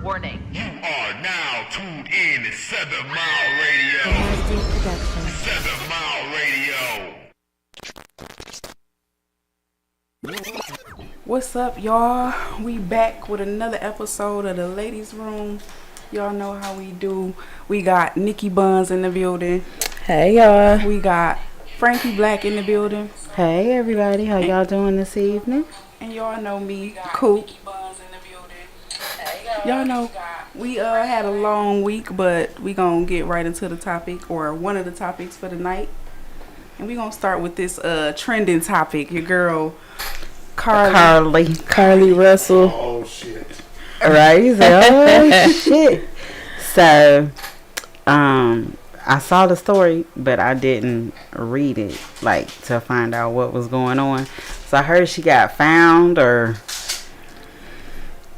Warning. You are now tuned in to 7 Mile Radio. 7 Mile Radio. What's up, y'all? We back with another episode of the Ladies Room. Y'all know how we do. We got Nikki Buns in the building. Hey, y'all. We got Frankie Black in the building. Hey, everybody. How y'all doing this evening? And y'all know me, Coop. Y'all know we had a long week, but we gonna get right into the topic, or one of the topics for the night. And we gonna start with this trending topic. Your girl Carly Russell. Oh shit. Right? He's like, oh shit. So, I saw the story, but I didn't read it, like, to find out what was going on. So I heard she got found, or...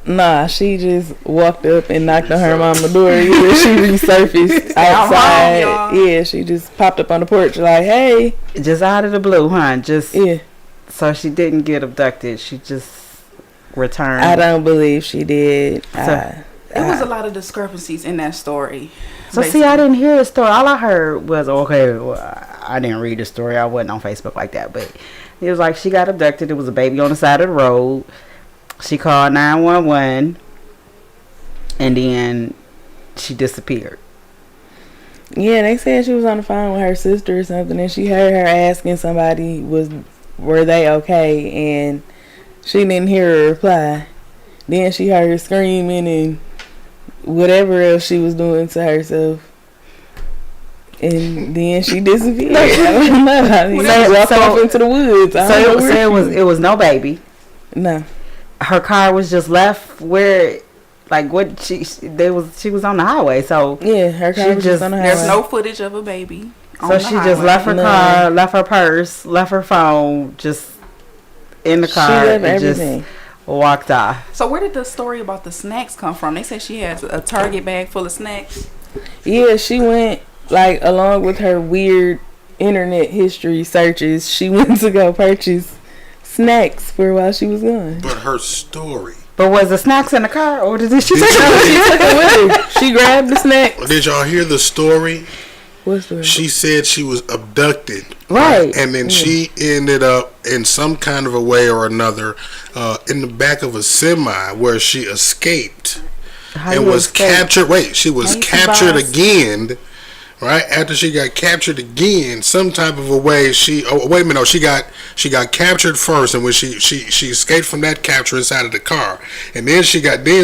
Nah, she just walked up and knocked on her mama's door. Yeah, she resurfaced outside. Yeah, she just popped up on the porch like, hey. Just out of the blue, huh? Just yeah. So she didn't get abducted. She just returned. I don't believe she did. It was a lot of discrepancies in that story. So basically. See, I didn't hear the story. All I heard was, okay, well, I didn't read the story. I wasn't on Facebook like that. But it was like she got abducted. There was a baby on the side of the road. She called 911, and then she disappeared. Yeah, they said she was on the phone with her sister or something, and she heard her asking somebody were they okay, and she didn't hear her reply. Then she heard her screaming and whatever else she was doing to herself. And then she disappeared. I don't know. She walked off into the woods. So it was no baby. No. Her car was just left where, like, what she was on the highway. So yeah, her car was just on the highway. There's no footage of a baby. So she just left her car, left her purse, left her phone, just in the car, she left and everything. Just walked off. So where did the story about the snacks come from? They said she had a Target bag full of snacks. Yeah, she went, like, along with her weird internet history searches, she went to go purchase snacks for while she was gone. But her story. But was the snacks in the car, or did she take it with her? She grabbed the snacks. Did y'all hear the story? What story? She said she was abducted. Right. And then she ended up in some kind of a way or another in the back of a semi where she escaped and was captured. Wait, she was captured again. Right after she got captured again, some type of a way she got captured first, and when she escaped from that capture inside of the car, and then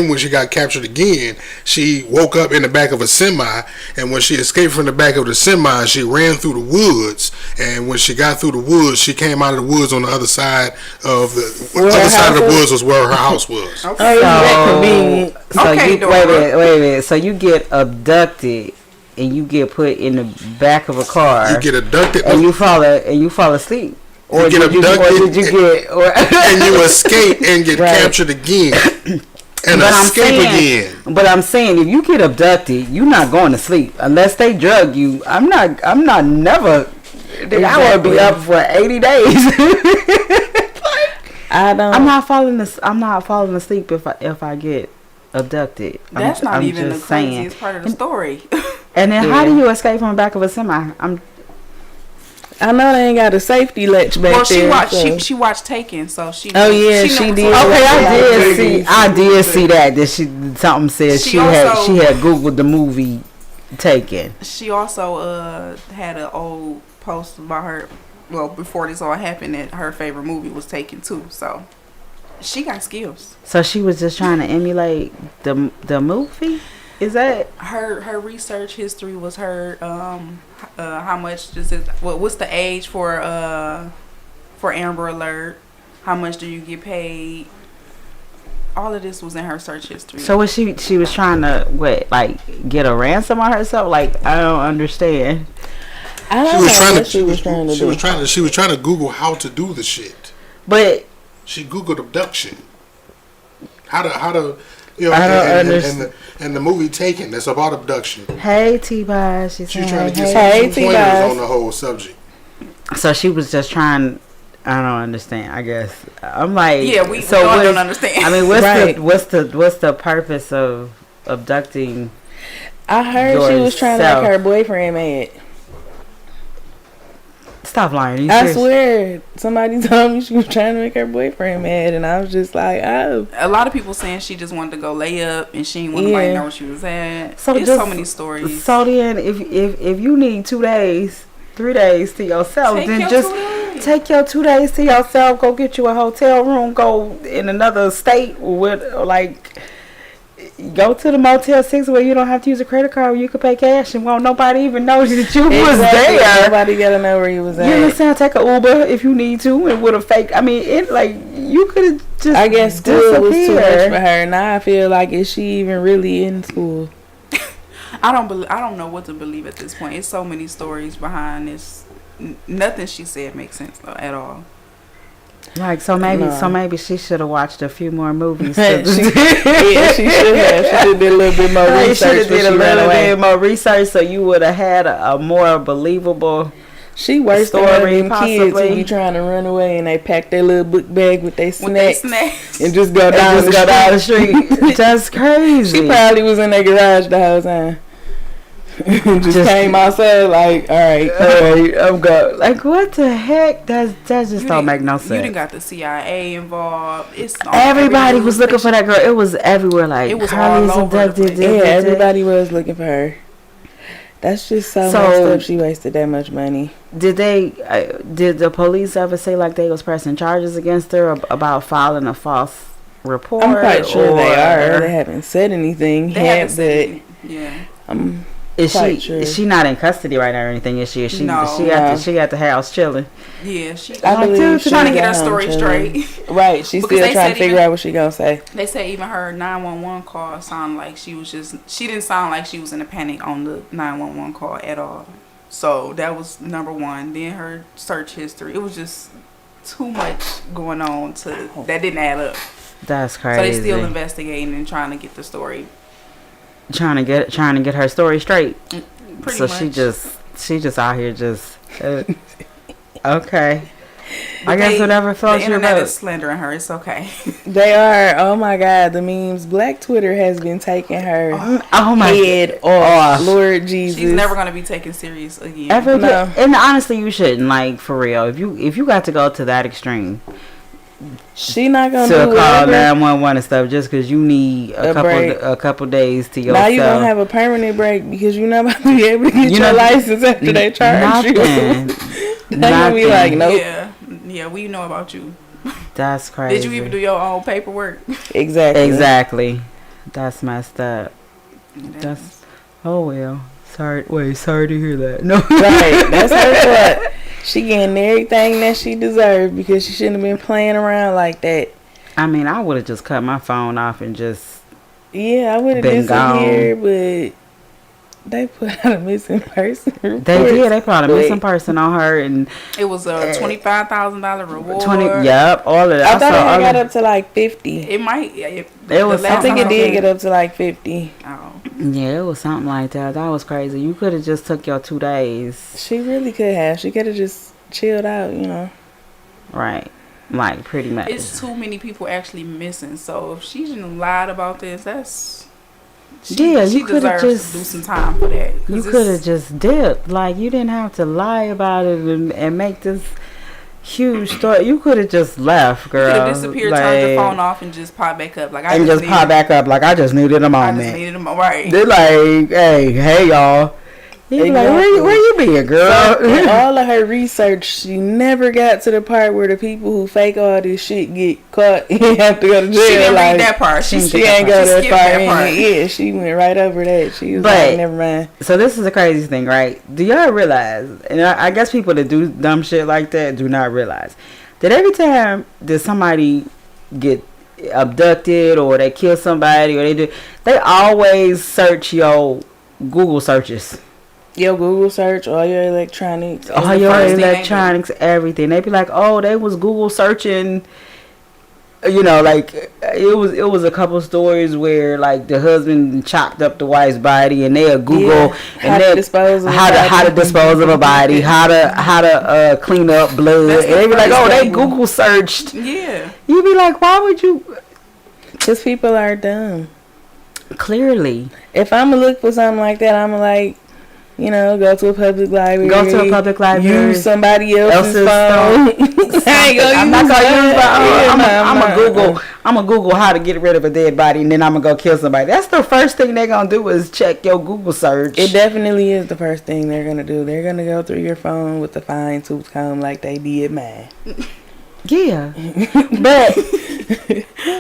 when she got captured again, she woke up in the back of a semi, and when she escaped from the back of the semi, she ran through the woods, and when she got through the woods, she came out of the woods on the other side of the woods was where her house was. Okay. Wait a minute. So you get abducted. And you get put in the back of a car. You get abducted, and you fall asleep. Or you get abducted, and you escape and get captured again, and escape again. But I'm saying, if you get abducted, you're not going to sleep unless they drug you. I'm not never. Exactly. I would be up for 80 days. I'm not falling asleep if I get abducted. That's not even the craziest part of the story. And then how do you escape from the back of a semi? I know they ain't got a safety latch back there. Well, she watched Taken, so she. Oh yeah, she did. Okay, I did see that. That something said she had Googled the movie Taken. She also had an old post about her. Well, before this all happened, that her favorite movie was Taken too. So she got skills. So she was just trying to emulate the movie. Is that her research history was her how much does it what's the age for Amber Alert, how much do you get paid, all of this was in her search history. So was she was trying to get a ransom on herself? Like, I don't understand. She was trying to Google how to do the shit, but she Googled abduction, how to and the movie Taken, that's about abduction. Hey T-Baz, she's trying to get some pointers on the whole subject. So she was just trying I don't understand. I guess I'm like, Yeah, we so all what don't is- understand. I mean, what's Right. what's the purpose of abducting? I heard she was trying to Yourself. make her boyfriend mad. Stop lying. Are you I serious? swear, somebody told me she was trying to make her boyfriend mad, and I was just like, oh. A lot of people saying she just wanted to go lay up and she didn't want nobody to Yeah. know where she was at. So There's just- so many stories. So then, if you need 2 days, 3 days to yourself, Take then your just 2 days. take your 2 days to yourself. Go get you a hotel room. Go in another state with like. Go to the Motel 6 where you don't have to use a credit card, where you can pay cash and won't nobody even know that you was Exactly. there. Nobody gotta know where you was You at. understand? Take an Uber if you need to, and with a fake. I mean, it like you could have just. I guess school was too much disappeared. for her. Now I feel like, is she even really in school? I don't know what to believe at this point. It's so many stories behind this. Nothing she said makes sense though, at all. Like so No. maybe she should have watched a few more movies. Yeah, she should have. She should have did a little bit more You should research. have But did she a ran little away. bit more research, so you would have had a more believable. She worse than Story, one of them kids possibly. who be trying to run away and they pack their little book bag with their With they snacks snacks. and just go And down just the go down the street. street. That's crazy. She probably was in their garage the whole time. just came outside like, all right. Alright, I'm good. Like what the heck? That just You don't didn't- make no You sense. didn't got the CIA involved. It's on Everybody every was looking for that girl. It was everywhere. Like It was Carly's all over the abducted. place. Yeah, everybody was looking for her. That's just so So- messed up. She wasted that much money. Did they? Did the police ever say like they was pressing charges against her about filing a false report? I'm quite sure they or- are. They haven't said anything They yet, haven't said but anything. Yeah. I'm Is quite she? sure. Is she not in custody right now or anything? Is she? Is she? No. No. She at the house chilling. Yeah, she I Like, believe dude, she's trying to get her at home story chilling. straight. Right, she's Because still they trying said to figure even- out what she gonna say. They say even her 911 call sounded like she didn't sound like she was in a panic on the 911 call at all. So that was number one. Then her search history. It was just too much going on that didn't add up. That's So crazy. they still investigating and trying to get the story. trying to get her story straight. Pretty So much. she just out here just. Okay. I But guess whatever The floats your internet boat. is slandering her. It's okay. They are. Oh my God, the memes. Black Twitter has been taking her Oh my head off. Lord Jesus. She's never gonna be taken serious again. Ever No. and honestly, you shouldn't, like, for real. If you got to go to that extreme She not gonna to do call whatever. 911 and stuff just because you need A break. a couple days to yourself. Now you gonna have a permanent break because you're not about to be able to get You your know- license after they charge you. Nothing. They gonna be like, nope. Yeah, we know about you. That's crazy. Did you even do your own paperwork? Exactly. Exactly. That's messed up. That's oh well. Sorry to hear that. No. Right. That's her fault. She getting everything that she deserved because she shouldn't have been playing around like that. I mean, I would have just cut my phone off and just Yeah, I would have Been disappeared, but they put out a missing person report. they did. They put a Wait. missing person on her and It was a $25,000 reward. 20. Yep, all of that. I thought saw it all got of- up to like 50. It might. It the was last I think time it did looked- get up to like 50. Oh. Yeah, it was something like that. That was crazy. You could have just took your 2 days, She really could have. She could have just chilled out, you know. right? Like pretty much. It's too many people actually missing. So if she didn't lied about this, that's Yeah, she you coulda deserves just- to do some time for that. 'Cause You it's- could have just dipped. Like you didn't have to lie about it and make this huge story. You could have just left, You girl. could have disappeared, turned your phone off, and just pop back up. Like I and just needed, pop back up. Like I just needed a I moment. just needed them. Right. They're like, hey y'all. You be like, Exactly. where you been, In girl? all of her research, she never got to the part where the people who fake all this shit get caught and have to go to jail. She didn't like, read that part. She skipped ain't go part. She that skipped far that in part. it. Yeah, she went right over that. She was But- like, never mind. So this is the crazy thing, right? Do y'all realize? And I guess people that do dumb shit like that do not realize that every time that somebody get abducted or they kill somebody or they always search your Google searches. Your Google search, all your electronics. It's All the first your thing they do. electronics, everything. They be like, oh, they was Google searching, You know, like it was a couple stories where like the husband chopped up the wife's body, and they'll Google how to dispose of a body, how to clean up blood, That's and they be the like, first oh, they thing. Google searched. Yeah. You be like, why would you? Because people are dumb. Clearly, If I'm gonna look for something like that, I'm like, you know, go to a public library. Use somebody else's phone. I'm not gonna use my own. I'm gonna Google how to get rid of a dead body, and then I'm gonna go kill somebody. That's the first thing they're gonna do is check your Google search. It definitely is the first thing they're gonna do. They're gonna go through your phone with the fine tooth comb like they did mine. Yeah, but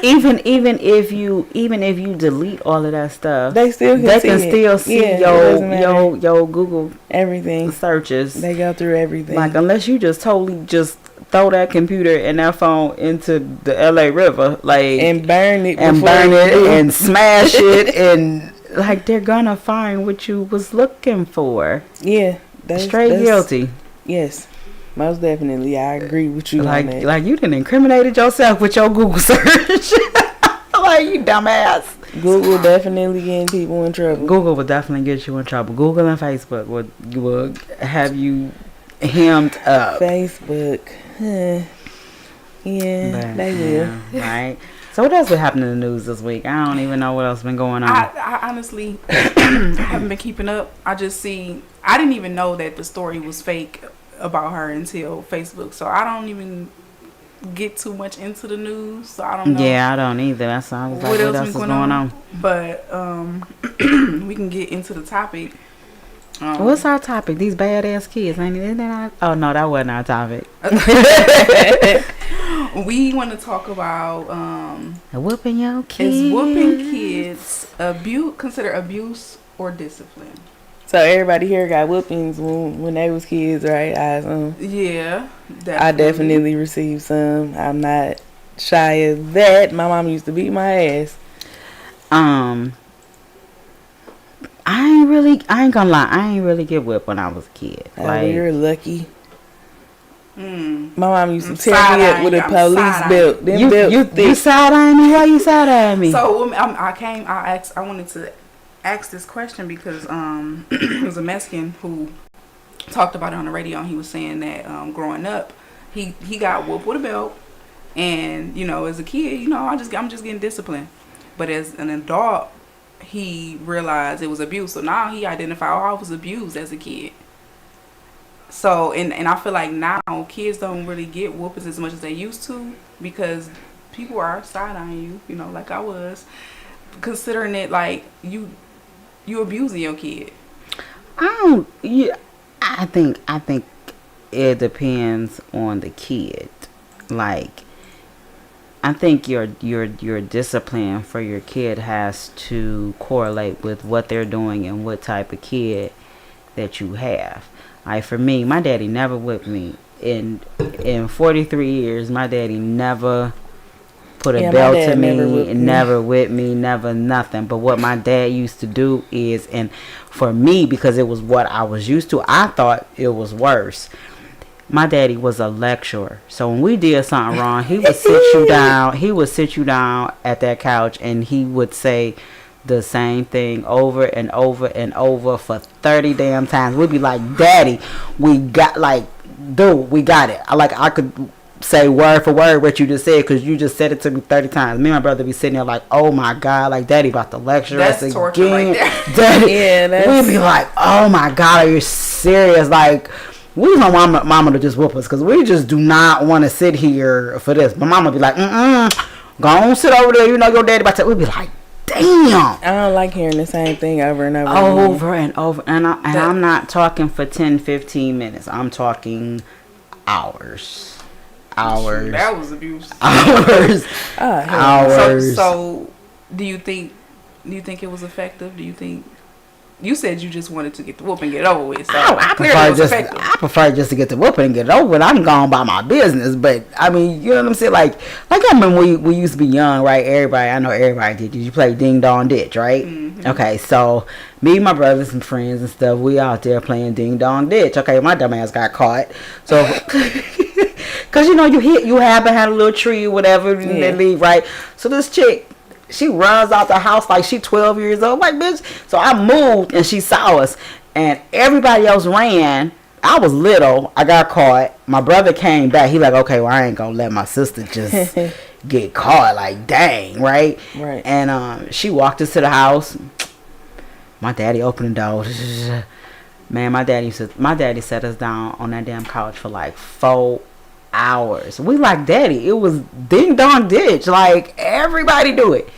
even if you delete all of that stuff, They still can still see Yeah, it doesn't matter. your Google Everything. searches. They go through everything. Like unless you just totally just throw that computer and that phone into the LA River, like and burn it. and smash it, and like they're gonna find what you was looking for. Yeah. Straight guilty. Yes. Most definitely. I agree with you on that. Like you done incriminated yourself with your Google search. Like you dumbass. Google definitely getting people in trouble. Google will definitely get you in trouble. Google and Facebook will have you hemmed up. Facebook. Yeah, But, they will. yeah, right. So what else been happening in the news this week? I don't even know what else been going on. I honestly haven't been keeping up. I didn't even know that the story was fake about her until Facebook. So I don't even get too much into the news. So I don't know. Yeah, I don't either. That's why I was like, what else is going on? But we can get into the topic. What's our topic? These badass kids. Oh no, that wasn't our topic. We want to talk about Whooping your kids. is whooping kids consider abuse or discipline? So everybody here got whoopings when they was kids, right? I assume. Yeah, I definitely received some. I'm not shy of that. My mom used to beat my ass. I ain't gonna lie. I ain't really get whipped when I was a kid. Oh, you're lucky. Mm. My mom used to tear me up with a police belt. Them belts You thick. side-eyeing me? Why you side-eyeing me? So I wanted to ask this question because it was a Mexican who talked about it on the radio, and he was saying that growing up he got whooped with a belt, and you know, as a kid, you know, I'm just getting disciplined, but as an adult he realized it was abuse. So now he identified, I was abused as a kid. So and I feel like now kids don't really get whoopings as much as they used to because people are side-eyeing you, you know, like I was, considering it like you abusing your kid. I think it depends on the kid. Like, I think your discipline for your kid has to correlate with what they're doing and what type of kid that you have. Like for me, my daddy never whipped me. In 43 years, my daddy never put a belt to me, never whipped me, never nothing. But what my dad used to do is, and for me, because it was what I was used to, I thought it was worse. My daddy was a lecturer. So when we did something wrong, he would sit you down. He would sit you down at that couch, and he would say the same thing over and over and over for 30 damn times. We'd be like, Daddy, we got, like, dude, we got it. I could say word for word what you just said because you just said it to me 30 times. Me and my brother be sitting there like, oh my God, like Daddy about to lecture us again. Torture right there. Daddy, we'd be like, oh my God, are you serious? Like, we want mama to just whoop us because we just do not want to sit here for this. But mama be like, go on, sit over there. You know your daddy about to. We'd be like, damn. I don't like hearing the same thing over and over. Over and over. And I'm not talking for 10, 15 minutes. I'm talking hours. That was abuse. Hours. Hours. So do you think it was effective? Do you think? You said you just wanted to get the whoop and get it over with. So I prefer just to get the whooping and get it over with. I'm gone by my business. But I mean, you know what I'm saying? Like I remember we used to be young, right? I know everybody did. Did you play Ding Dong Ditch, right? Mm-hmm. Okay, so me, my brothers and friends and stuff, we out there playing Ding Dong Ditch. Okay, my dumb ass got caught. So, cause Cause you know you happen had a little tree or whatever and they leave, right? So this chick, she runs out the house like she 12 years old, like bitch. So I moved and she saw us, and everybody else ran. I was little. I got caught. My brother came back. He like, okay, well I ain't gonna let my sister just get caught. Like dang, right? Right. And she walked us to the house. My daddy opened the door. Man, my daddy set us down on that damn couch for like 4 hours. We like, daddy, it was ding dong ditch. Like everybody do it.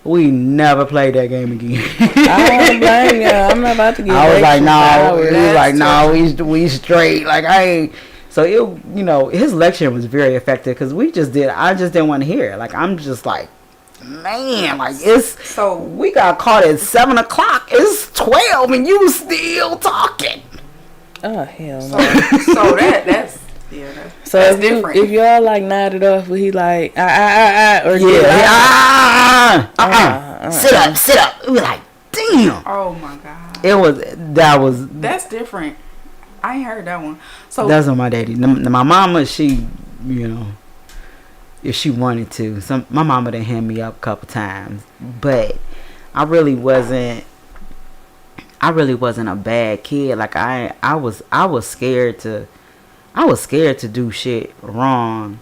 We never played that game again. I don't blame you. I'm not about to get. I was like, no. He He was like, no. We straight. Like I ain't. So it, you know, his lecture was very effective because I just didn't want to hear it. Like I'm just like, man, like it's. So we got caught at 7 o'clock. It's 12 and you still talking. Oh hell so, no. so that's yeah. So that's if different. if y'all like nodded off, but he like or sit up. We like, damn. Oh my god. That's different. I ain't heard that one. So that's what my daddy. My mama, she, you know, if she wanted to, my mama done hand me up a couple times, but I really wasn't a bad kid. Like I was scared to do shit wrong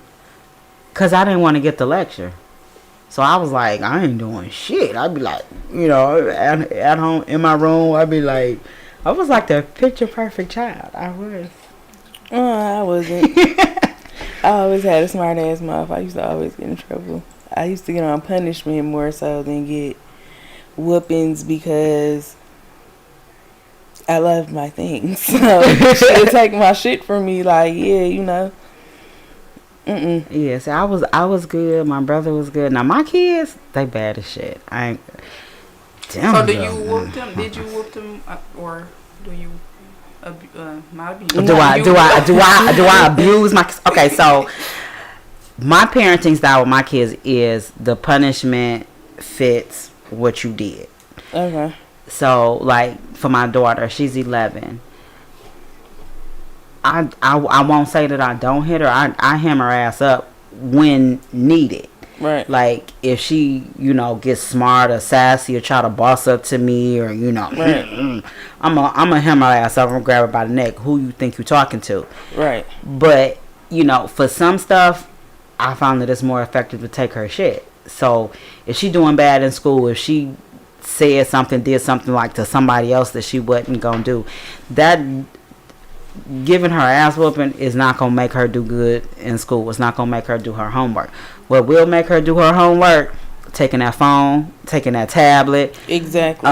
because I didn't want to get the lecture. So I was like, I ain't doing shit. I'd be like, you know, at home in my room, I'd be like, I was like the picture perfect child. I was. I wasn't. I always had a smart ass mouth. I used to always get in trouble. I used to get on punishment more so than get whoopings because I loved my things. So she would take my shit from me like, yeah, you know. Yeah, so I was good. My brother was good. Now my kids, they bad as shit. I ain't. Damn. So do you whoop them? Did you whoop them, or do you not abuse? Do I abuse my? Okay, so my parenting style with my kids is the punishment fits what you did. Okay. So like for my daughter, she's 11. I won't say that I don't hit her. I hammer her ass up when needed. Right. Like if she, you know, gets smart or sassy or try to boss up to me or, you know, right. I'm a hammer her ass up and grab her by the neck. Who you think you're talking to? Right. But, you know, for some stuff, I found that it's more effective to take her shit. So if she doing bad in school, if she said something, did something like to somebody else that she wasn't gonna do, that giving her ass whooping is not gonna make her do good in school. It's not gonna make her do her homework. What will make her do her homework? Taking that phone, taking that tablet. Exactly.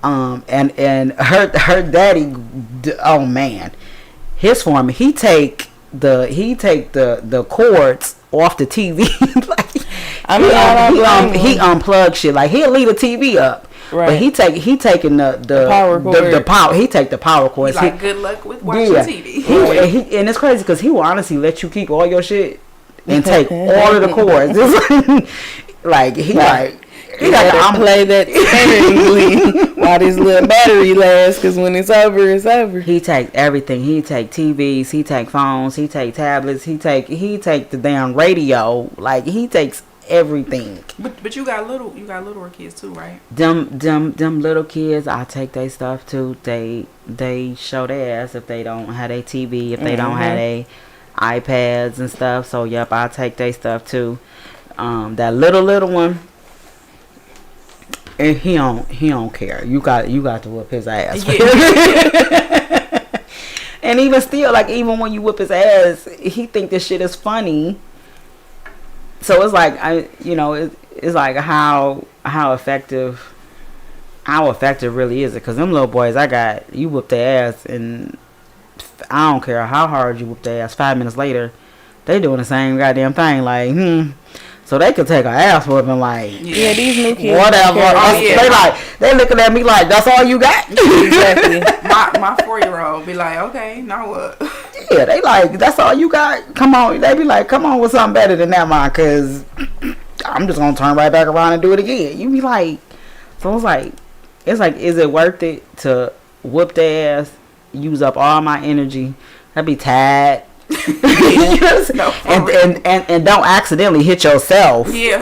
And her daddy, oh man, his form, he take the cords off the TV. Like, he unplugged shit. Like he'll leave the TV up. Right. But he taking the power cord. The power. He take the power cords. Like good luck with watching TV. And it's crazy because he will honestly let you keep all your shit and take all of the cords. Like he gotta play that sparingly while this little battery lasts. Because when it's over, it's over. He take everything. He take TVs. He take phones. He take tablets. He take the damn radio. Like he takes everything. But you got littler kids too, right? Them little kids, I take their stuff too. They show their ass if they don't have a TV, if they don't have a iPads and stuff. So yep, I take their stuff too. That little one, and he don't care. You got to whoop his ass. Yeah. And even still, like even when you whoop his ass, he think this shit is funny. So it's like it's like how effective really is it? Because them little boys I got, you whoop their ass and I don't care how hard you whoop their ass. 5 minutes later, they doing the same goddamn thing. Like so they could take an ass whooping like yeah, these new kids whatever. They looking at me like that's all you got. Exactly. my 4-year-old be like, okay, now what? Yeah, they like that's all you got. Come on, they be like, come on with something better than that, man. Cause I'm just gonna turn right back around and do it again. You be like, so it's like, is it worth it to whoop their ass, use up all my energy? I'd be tired. You know what I'm saying? No, for and don't accidentally hit yourself. Yeah.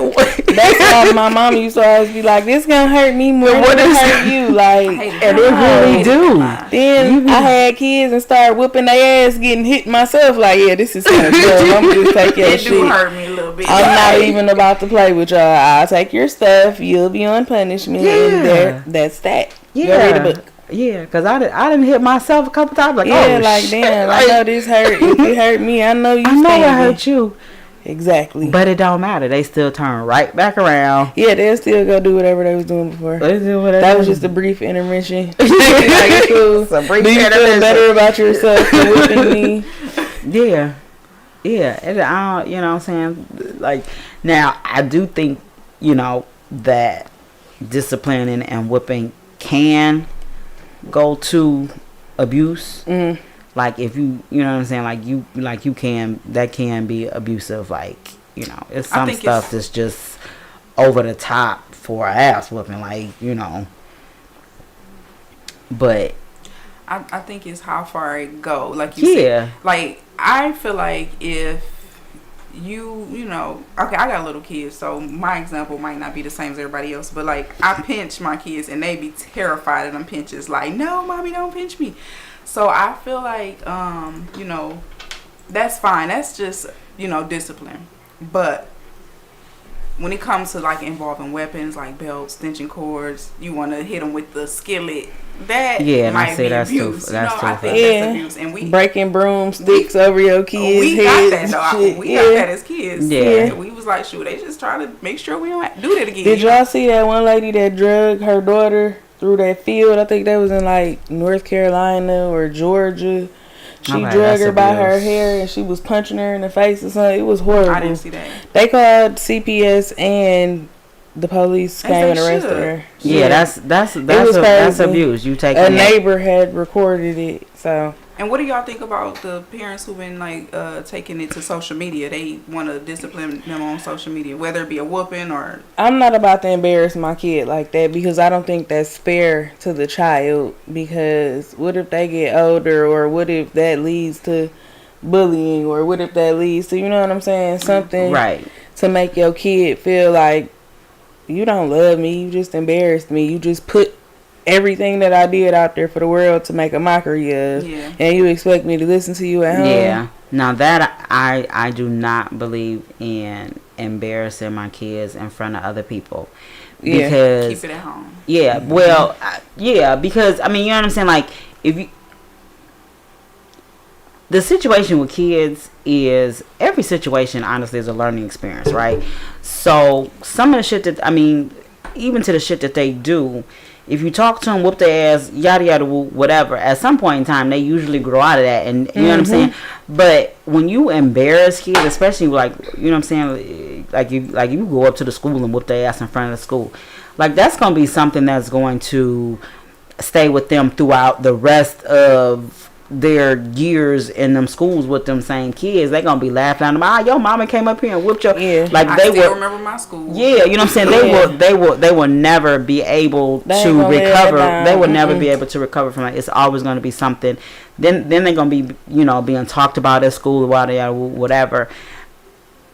That's why my mom used to always be like, "This gonna hurt me more What than it is- hurt you." Like, And it really do. then I had kids and started whooping their ass, getting hit myself. Like, yeah, this is kind of dumb. I'm just take your It do shit. hurt me a little bit. I'm not even about to play with y'all. I'll take your stuff. You'll be on punishment. Yeah. And that's that. Go read a book. Yeah, because I didn't hit myself a couple times. Like, Yeah, oh, like, shit. damn, I Like, know this hurt. If it hurt me, I know you I know it standing. hurt you. Exactly. But it don't matter. They still turn right back around. Yeah, they'll still go do whatever they was doing before. They do whatever. That was just a brief intermission. Like, cool. It's a brief Do you feel intermission. better about yourself for whooping me? Yeah. Yeah. And I don't, you know what I'm saying? Like, now, I do think, you know, that disciplining and whipping can go to abuse. Mm. Like, if you know what I'm saying? Like you can, that can be abusive. Like, you know, it's I some think stuff that's just over the top for a ass whooping. Like, you know. But I think it's how far it go. Like you yeah. said. Like, I feel like if you know, okay, I got little kids, so my example might not be the same as everybody else, but like, I pinch my kids and they be terrified of them pinches. Like, no, mommy, don't pinch me. So I feel like, you know, that's fine. That's just, you know, discipline. But when it comes to like involving weapons like belts, extension cords, you want to hit them with the skillet. That might be that's abuse. too, You know, that's too I think far. that's abuse. And we Breaking broomsticks over your kids' we heads. got that though. and shit. We got that as kids. Yeah. We was like, shoot, they just trying to make sure we don't do that again. Did y'all see that one lady that drug her daughter through that field? I think that was in like North Carolina or Georgia. She Okay, drug that's her by her abuse. hair and she was punching her in the face or something. It was horrible. I didn't see that. They called CPS and the police As came they and arrested should. her. Yeah, that's was that's crazy. abuse. You take A neighbor had recorded it, so And what do y'all think about the parents who've been like taking it to social media? They want to discipline them on social media, whether it be a whooping or. I'm not about to embarrass my kid like that because I don't think that's fair to the child. Because what if they get older, or what if that leads to bullying, or what if that leads to, you know what I'm saying, something right. to make your kid feel like you don't love me, you just embarrassed me, you just put everything that I did out there for the world to make a mockery of, Yeah. and you expect me to listen to you at home. Yeah. Now that I do not believe in embarrassing my kids in front of other people. Yeah. Because Keep it at home. yeah, well, yeah, because I mean, you know what I'm saying? Like, if you, the situation with kids is, every situation honestly is a learning experience, right? So some of the shit that, I mean, even to the shit that they do, if you talk to them, whoop their ass, yada yada, whatever, at some point in time they usually grow out of that, and you know what I'm saying. But when you embarrass kids, especially like, you know what I'm saying, like you go up to the school and whoop their ass in front of the school, like that's gonna be something that's going to stay with them throughout the rest of their years in them schools with them same kids. They gonna be laughing at them. Your mama came up here and whooped your. Yeah. Like I they still were. remember my school. Yeah, you know what I'm saying. They will never be able They ain't to gonna let that recover. down. They will never be able to recover from it. It's always going to be something. Then they're gonna be, you know, being talked about at school while they are whatever.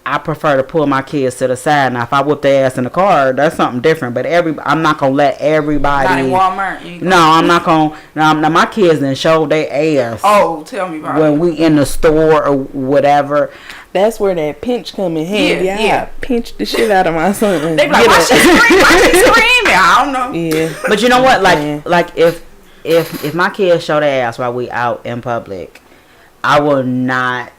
I prefer to pull my kids to the side. Now, if I whoop their ass in the car, that's something different. But I'm not gonna let everybody. Not in Walmart. You ain't No, I'm not gonna. Now my kids done showed their ass. Oh, tell me about when it. we in the store or whatever. That's where that pinch come in handy. Yeah, I yeah. pinched the shit out of my son. They be like, why she screaming? Why she screaming? I don't know. Yeah. But you know what? Yeah. Like if my kids show their ass while we out in public, I will not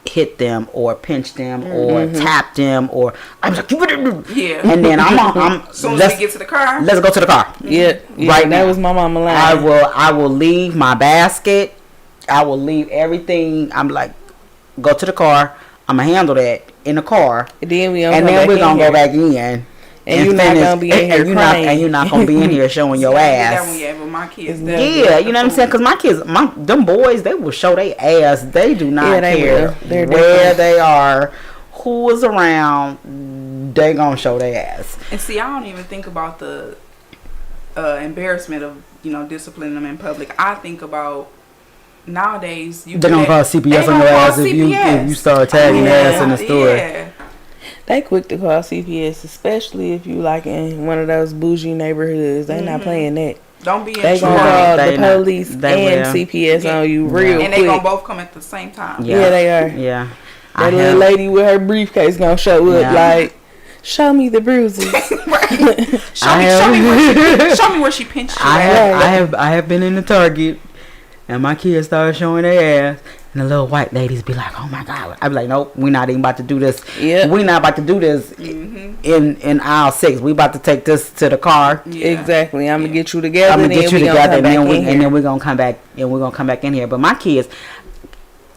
hit them or pinch them or tap them, or I'm like, Yeah. and then I'm As soon as let's, we get to the car. let's go to the car. Yeah, Right that now. was my mama line. I will leave my basket. I will leave everything. I'm like, go to the car. I'm gonna handle that in the car, And then we and then we're gonna go back in. And you're not finish- gonna be in here and you're crying. and you're not gonna be in here showing your See, I did that ass. one, yeah, but my kids. Yeah, you know what I'm saying? Because my kids, them boys, they will show their ass. They do not Yeah, they care will. They're where different. they are, who is around. They gonna show their ass. And see, I don't even think about the embarrassment of, you know, disciplining them in public. I think about nowadays They're gonna call CPS on your ass if you start tagging ass in the store. Yeah. They quick to call CPS, especially if you like in one of those bougie neighborhoods. They not playing that. Don't be in They gonna trouble. call They the not- police they and will. CPS Yeah. on you real And they quick. gonna both come at the same time. Yeah, they are. Yeah. That little lady with her briefcase gonna show up Yeah. like, show me the bruises. Show me where she pinched you. I have been in the Target, and my kids started showing their ass, and the little white ladies be like, "Oh my God!" I be like, "Nope, we're not even about to do this. Yep. We're not about to do this in aisle 6. We about to take this to the car. Yeah. Exactly. I'm gonna get you together. I'm gonna get you then we together, gonna come and back in here. then we're gonna come back, and we're gonna come back in here." But my kids,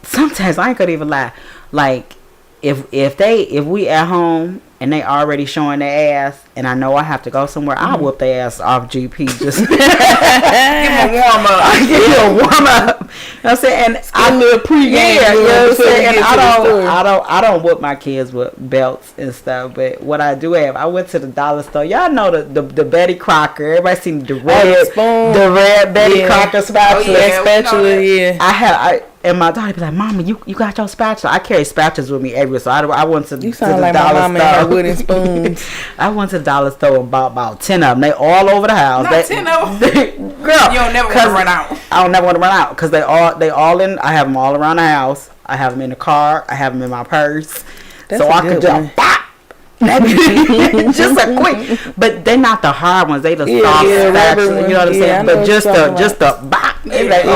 sometimes I ain't gonna even lie. Like, if we at home and they already showing their ass, and I know I have to go somewhere, I'll whoop their ass off GP. Just give them a warm up. I give you a warm up. You know what I'm saying? And I little pregame. yeah, you know what I'm before we saying? And get to the store. I don't whoop my kids with belts and stuff, but what I do have, I went to the dollar store. Y'all know the Betty Crocker. Everybody seen the red spoon. the red Betty Yeah. Crocker spatula. Oh, yeah. we know Spatula, that. yeah. And my daughter be like, "Mama, you got your spatula?" I carry spatulas with me everywhere, so I went to You to sound the like my dollar mama and her store. wooden spoons. I went to the dollar store and bought about 10 of them. They all over the house. Not 10 of them. Girl, You don't never want 'cause to run out. I don't never want to run out because they all in. I have them all around the house. I have them in the car. I have them in my purse. That's so a I could good just one. pop. Just a quick, but they're not the hard ones. They the Yeah, soft yeah, rubber spatulas. You know what I'm ones. Yeah, I saying? know But what just you're the talking about. bop. They like, Yeah.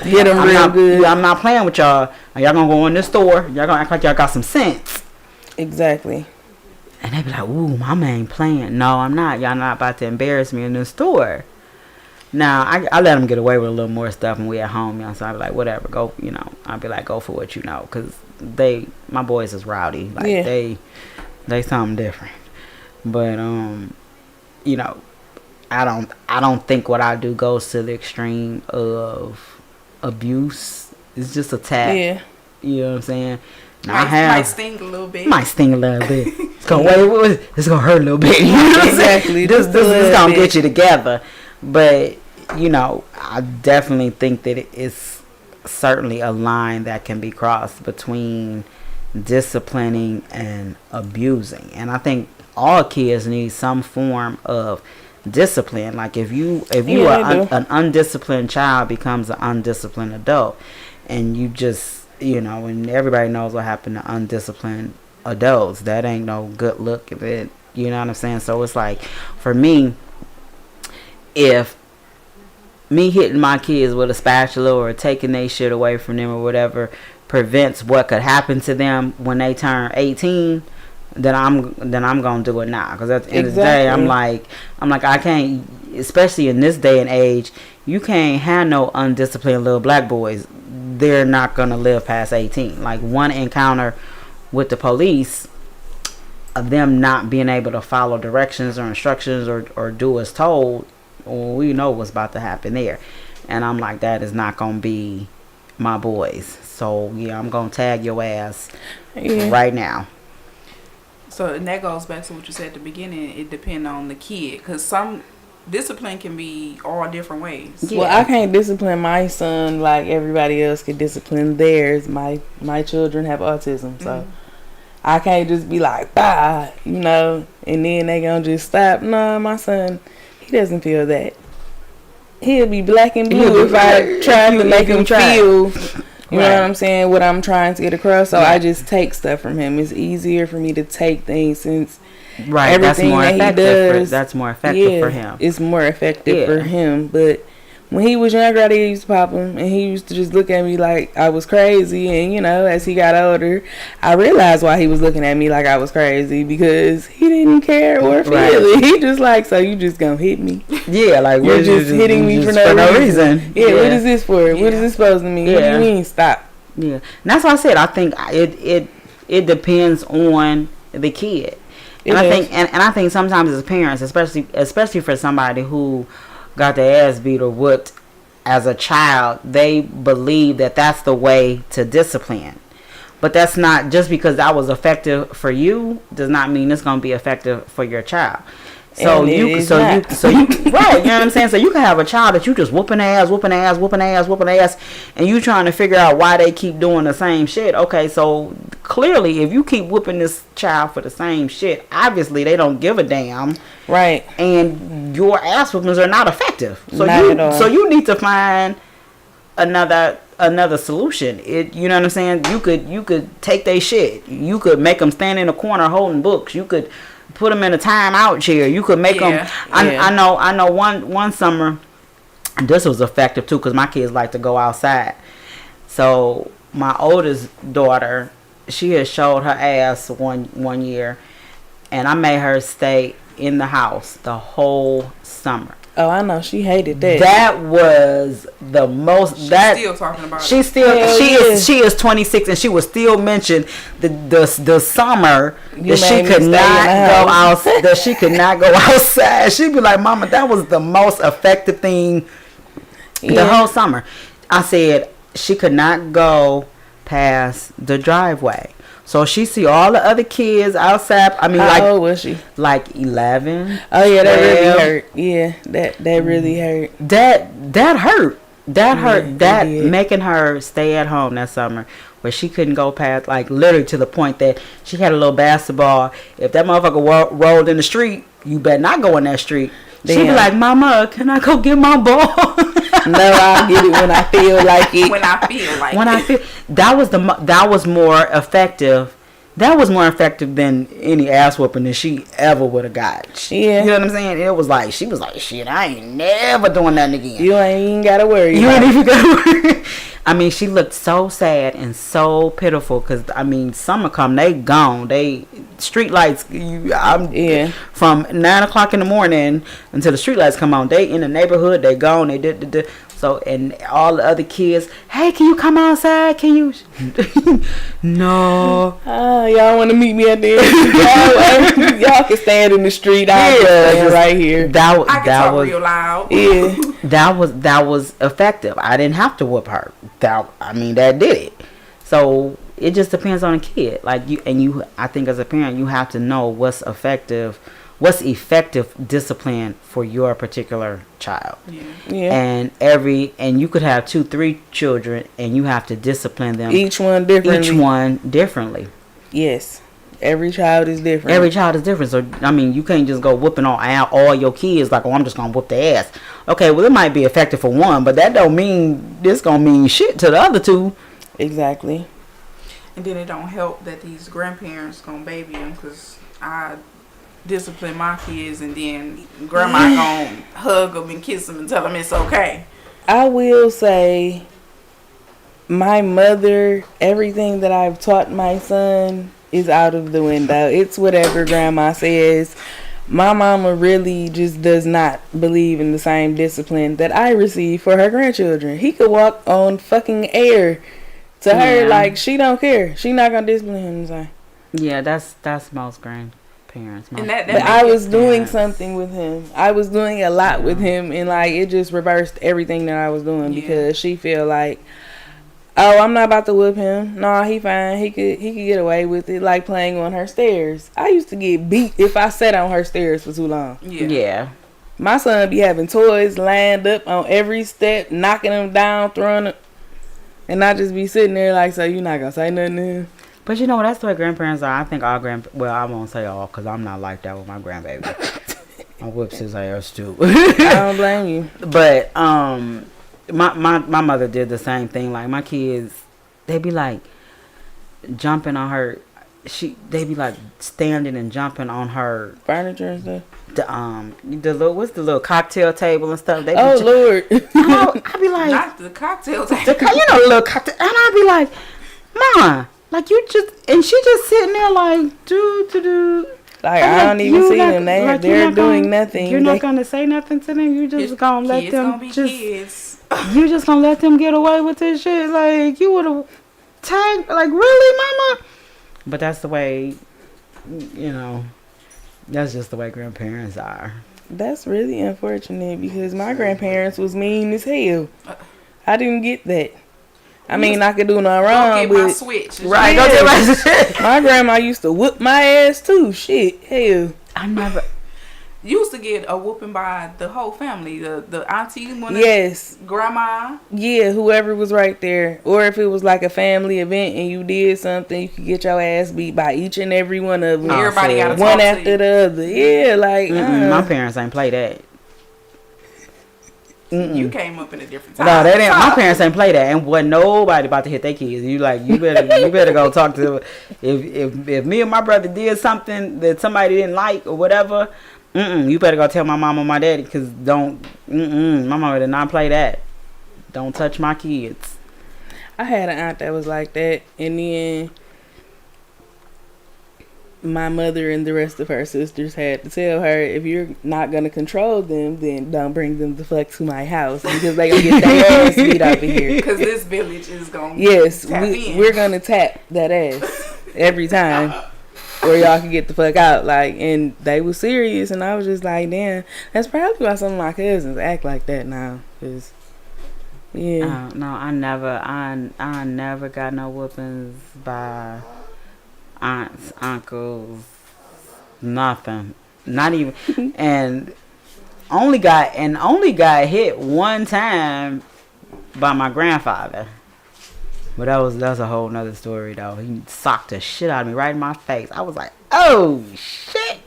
oh, Get 'em I'm real not, good. I'm not playing with y'all. Y'all gonna go in this store. Y'all gonna act like y'all got some sense. Exactly. And they be like, "Ooh, mama ain't playing." No, I'm not. Y'all not about to embarrass me in the store. Now, I let them get away with a little more stuff when we at home, you know, so I be like, whatever, go, you know, I'll be like, go for what you know, because my boys is rowdy. Like, Yeah. they something different. But, you know, I don't think what I do goes to the extreme of abuse. It's just attack. Yeah. You know what I'm saying? Now, Might sting a little bit. might sting a little bit. It's gonna it's gonna hurt a little bit. You know what I'm saying? Exactly. This Just a is little gonna bit. get you together. But you know, I definitely think that it's certainly a line that can be crossed between disciplining and abusing. And I think all kids need some form of discipline. Like if you Yeah, are they do. an undisciplined child becomes an undisciplined adult, and you just, you know, and everybody knows what happened to undisciplined adults. That ain't no good look if it, you know what I'm saying? So it's like, for me, if me hitting my kids with a spatula or taking their shit away from them or whatever prevents what could happen to them when they turn 18, then I'm gonna do it now. Because at the end of the day, I'm like I can't, especially in this day and age, you can't have no undisciplined little black boys. They're not gonna live past 18. Like one encounter with the police of them not being able to follow directions or instructions or do as told, well, we know what's about to happen there. And I'm like, that is not gonna be my boys. So yeah, I'm gonna tag your ass right now. So and that goes back to what you said at the beginning. It depends on the kid, because some discipline can be all different ways. Yeah. Well, I can't discipline my son like everybody else can discipline theirs. My children have autism, so I can't just be like, bah, you know, and then they gonna just stop. No, my son, he doesn't feel that. He'll be black and blue if I try to make him feel, you know what I'm saying, what I'm trying to get across. So I just take stuff from him. It's easier for me to take things since Right, that's everything more that he effective. does, That's more effective for him. It's more effective Yeah. for him. But when he was younger, I used to pop him, and he used to just look at me like I was crazy. And you know, as he got older, I realized why he was looking at me like I was crazy, because he didn't care or feel it. He just like, so you just gonna hit me? Yeah, like You're just hitting me for no reason. Yeah, what is this for? What is this supposed to mean? What do Yeah. you mean? Stop. Yeah, and that's why I said I think it depends on the kid. And I think and I think sometimes as parents, especially for somebody who got their ass beat or whooped as a child, they believe that that's the way to discipline. But that's not, just because that was effective for you does not mean it's going to be effective for your child. So And you, it's so you, not. so you, right? You know what I'm saying? So you can have a child that you just whooping ass, and you trying to figure out why they keep doing the same shit. Okay, so clearly, if you keep whooping this child for the same shit, obviously they don't give a damn, Right. and your ass whoopings are not effective. So Not at all. so you need to find another solution. You know what I'm saying? You could take their shit. You could make them stand in a corner holding books. You could put them in a timeout chair. You could make them. Yeah. I know. One summer, this was effective too because my kids like to go outside. So my oldest daughter, she had showed her ass one year, and I made her stay in the house the whole summer. Oh, I know. She hated that. That was the most. She's that still talking about she it. still Hell she yeah. is 26 and she was still mention the summer You that she made me could stay in not the go house. out that she could not go outside. She'd be like, "Mama, that was the most effective thing the Yeah. whole summer." I said she could not go past the driveway. So she see all the other kids outside. I mean, How old was she? like 11. Oh yeah, that 12. really hurt. Yeah, that really hurt. That hurt. That hurt. it That did. making her stay at home that summer, where she couldn't go past, like literally to the point that she had a little basketball. If that motherfucker rolled in the street, you better not go in that street. She'd be Damn. like, "Mama, can I go get my ball?" No, I'll get it when I feel like it. When I feel like When I feel that was more effective. That was more effective than any ass whooping that she ever would have got. Yeah. You know what I'm saying? It was like she was like, "Shit, I ain't never doing nothing again." You ain't even gotta worry. You about ain't it. even gonna. I mean, she looked so sad and so pitiful because I mean, summer come, they gone. They street lights. Yeah. From 9 o'clock in the morning until the street lights come on. They in the neighborhood. They gone. They did. So and all the other kids. Hey, can you come outside? Can you? No. Y'all want to meet me at the end? Y'all can stand in the street. I'll stand just- right here. I can talk real loud. Yeah. That was effective. I didn't have to whoop her. That did it. So it just depends on the kid. Like I think as a parent, you have to know what's effective discipline for your particular child. Yeah. And you could have 2-3 children, and you have to discipline them Each one differently. each one differently. Yes. Every child is different. Every child is different. So, I mean, you can't just go whooping on all your kids like, "Oh, I'm just going to whoop their ass." Okay, well, it might be effective for one, but that don't mean this going to mean shit to the other two. Exactly. And then it don't help that these grandparents gonna baby them because I discipline my kids and then grandma gonna hug them and kiss them and tell them it's okay. I will say, my mother, everything that I've taught my son is out of the window. It's whatever grandma says. My mama really just does not believe in the same discipline that I receive for her grandchildren. He could walk on fucking air. To her, Yeah. like, she don't care. She not gonna discipline him the same. Yeah, that's most grandparents. And that But make I it- was doing something with him. I was doing a lot with him, and like it just reversed everything that I was doing Yeah. because she feel like, oh, I'm not about to whoop him. Nah, he fine. He could get away with it, like playing on her stairs. I used to get beat if I sat on her stairs for too long. Yeah. My son be having toys lined up on every step, knocking them down, throwing them, and I just be sitting there like, so you not gonna say nothing to him? But you know, that's the way grandparents are. I think all well, I won't say all because I'm not like that with my grandbaby. I whips his ass too. I don't blame you. But my mother did the same thing. Like my kids, they be like jumping on her. They be like standing and jumping on her. Furniture and stuff. What's the little cocktail table and stuff. They be Oh Lord. I be like, Not the cocktail table. the little cocktail, and I be like, "Mama, like you just," and she just sitting there like, do. Like I'm I like, don't even you see not- them. like, you're They're not doing gonna- nothing. You're They- not gonna say nothing to them. You just gonna let Kids them gonna be just. kids. You just gonna let them get away with this shit? Like you would have tagged? Like really, Mama? But that's the way. You know, that's just the way grandparents are. That's really unfortunate because my grandparents was mean as hell. I didn't get that. I mean, I could do no Don't wrong, get my but switch. Right? Yeah. Don't get my shit. my grandma used to whoop my ass too. Shit, hell. I never. You used to get a whooping by the whole family, the auntie, Yes. grandma. Yeah, whoever was right there. Or if it was like a family event and you did something, you could get your ass beat by each and every one of them. Everybody got to one talk after to you. the other. Yeah, like My parents ain't play that. You came up in a different time. No, they didn't. My parents ain't play that, and wasn't nobody about to hit their kids. You better go talk to. If me and my brother did something that somebody didn't like or whatever, you better go tell my mom or my daddy, because my mama did not play that. Don't touch my kids. I had an aunt that was like that, and then my mother and the rest of her sisters had to tell her, if you're not gonna control them, then don't bring them the fuck to my house, because they gonna get their ass beat over here. Because this village is gonna tap in. We're gonna tap that ass every time, or y'all can get the fuck out. Like, and they was serious, and I was just like, damn, that's probably why some of my cousins act like that now. Cause yeah, No, I never got no whoopings by aunts, uncles, nothing, not even, and only got hit one time by my grandfather, but that's a whole nother story though. He socked the shit out of me right in my face. I was like, oh shit.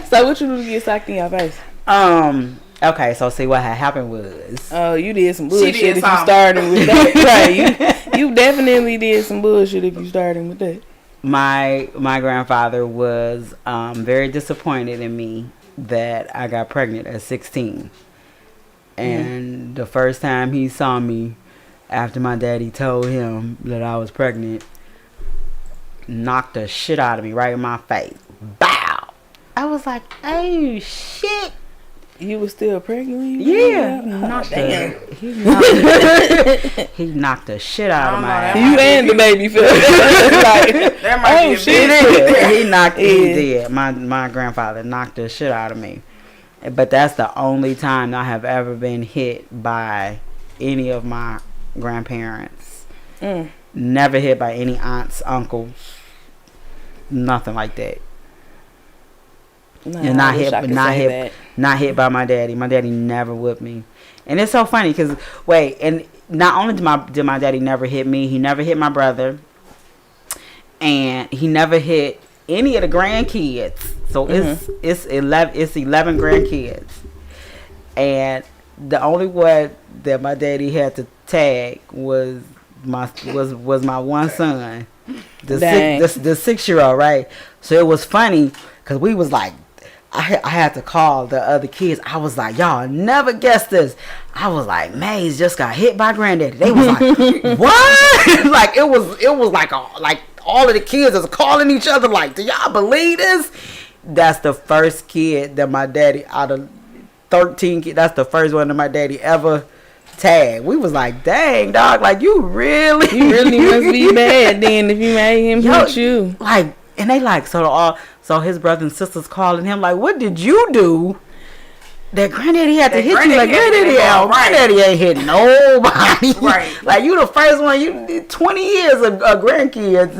So what you do to get socked in your face? Okay, so see what had happened was, Oh, you did some bullshit did if you something. started with that. Right, you definitely did some bullshit if you started with that. my grandfather was very disappointed in me that I got pregnant at 16. And the first time he saw me after my daddy told him that I was pregnant, knocked the shit out of me right in my face. Bow! I was like, oh shit. You was still pregnant when you Yeah. He knocked the shit out of my ass. You and the baby feel like, That might be a big He did. My grandfather knocked the shit out of me. But that's the only time I have ever been hit by any of my grandparents. Never hit by any aunts, uncles, nothing like that. No, And I wish I could say that. not hit by my daddy. My daddy never whipped me. And it's so funny because, and not only did my daddy never hit me, he never hit my brother. And he never hit any of the grandkids. So it's 11 grandkids. And the only one that my daddy had to tag was my one son. The 6-year-old, right? So it was funny because we was like, I had to call the other kids. I was like, y'all never guessed this. I was like, Maze just got hit by granddaddy. They was like, what? Like it was like all of the kids is calling each other like, do y'all believe this? That's the first kid that my daddy, out of 13 kids, that's the first one that my daddy ever tagged. We was like, dang dog, like you really must be bad then if you made him hit you. Like, and they like, so his brothers and sisters calling him like, what did you do that granddaddy had to hit you? Like, granddaddy ain't hit nobody. Right. Like, you the first one, you did 20 years of grandkids,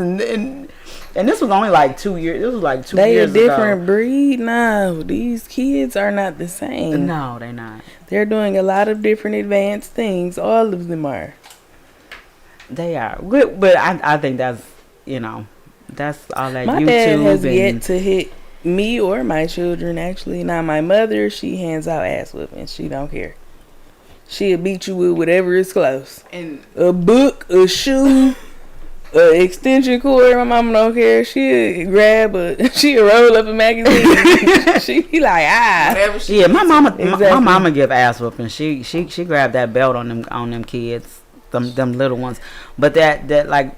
and this was only like 2 years. This was like 2 years ago. They a different breed now. These kids are not the same. No, they're not. They're doing a lot of different advanced things. All of them are. They are. But I think that's, that's all that My YouTube dad has and yet to hit me or my children, actually. Now, my mother, she hands out ass whippings. She don't care. She'll beat you with whatever is close. And A book, a shoe, a extension cord. My mama don't care. She'll roll up a magazine. She be like, whatever she yeah, my mama Exactly. give ass whooping. She grabbed that belt on them kids, them little ones. But that like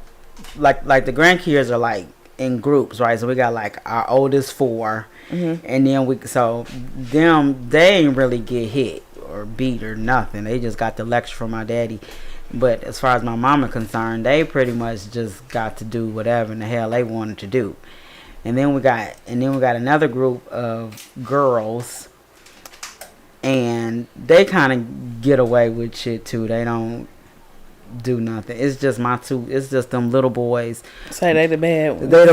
the grandkids are like in groups, right? So we got like our oldest 4, and then they ain't really get hit or beat or nothing. They just got the lecture from my daddy. But as far as my mama concerned, they pretty much just got to do whatever in the hell they wanted to do. And then we got another group of girls, and they kind of get away with shit too. They don't do nothing. It's just them little boys. say they the bad ones. They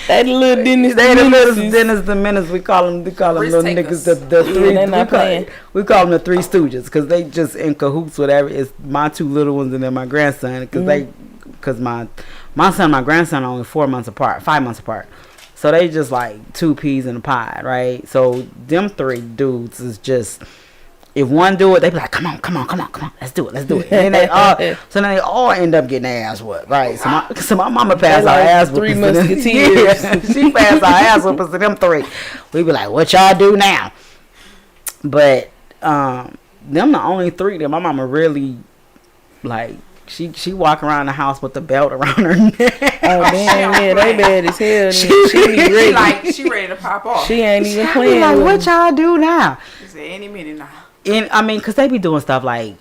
They the little Dennis. They the little Menaces. Dennis the Menace. We call them. We call them Risk little takers. niggas. The three. they not playing. We call them the Three Stooges because they just in cahoots. Whatever. It's my two little ones and then my grandson because because my son and my grandson are only 4 months apart, 5 months apart. So they just like two peas in a pod, right? So them three dudes is just. If one do it, they be like, come on, let's do it. And then they all end up getting their ass whooped, right? So my mama passed our like ass Three whoopings. Musketeers. Yeah, she passed our ass whoopings to them three. We be like, what y'all do now? But them the only three that my mama really like. She walk around the house with the belt around her neck. Oh damn, yeah, they bad as hell. She be ready. She ready to pop off. She ain't even I be playing. like, with what them. y'all do now? She said any minute now. And I mean, cause they be doing stuff like,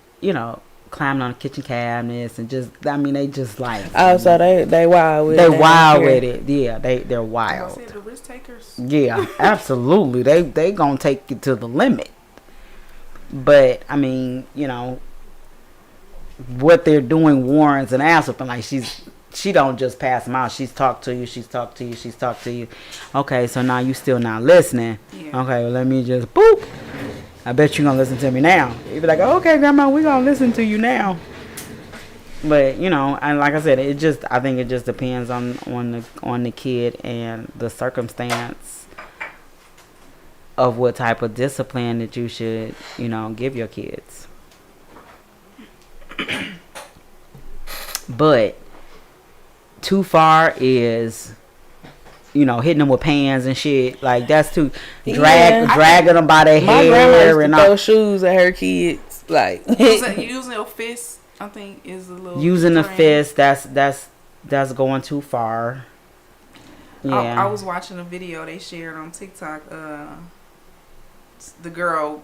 climbing on the kitchen cabinets and they just like. Oh, so they wild with it. They wild with it. Yeah, they're I wild. said the risk takers. Yeah, absolutely. They gonna take it to the limit. But I mean, what they're doing warrants an ass whooping. Like she don't just pass them out. She's talked to you. Okay, so now you still not listening. Yeah. Okay, well let me just boop. I bet you gonna listen to me now. You be like, okay, grandma, we gonna listen to you now. But and like I said, I think it just depends on the kid and the circumstance of what type of discipline that you should give your kids. But too far is hitting them with pans and shit. Like that's too dragging them by their My grandma hair used to and throw all. shoes at her kids. Like Using your fist, I think, is a little. Using the extreme. fist, that's going too far. Yeah. I was watching a video they shared on TikTok. The girl,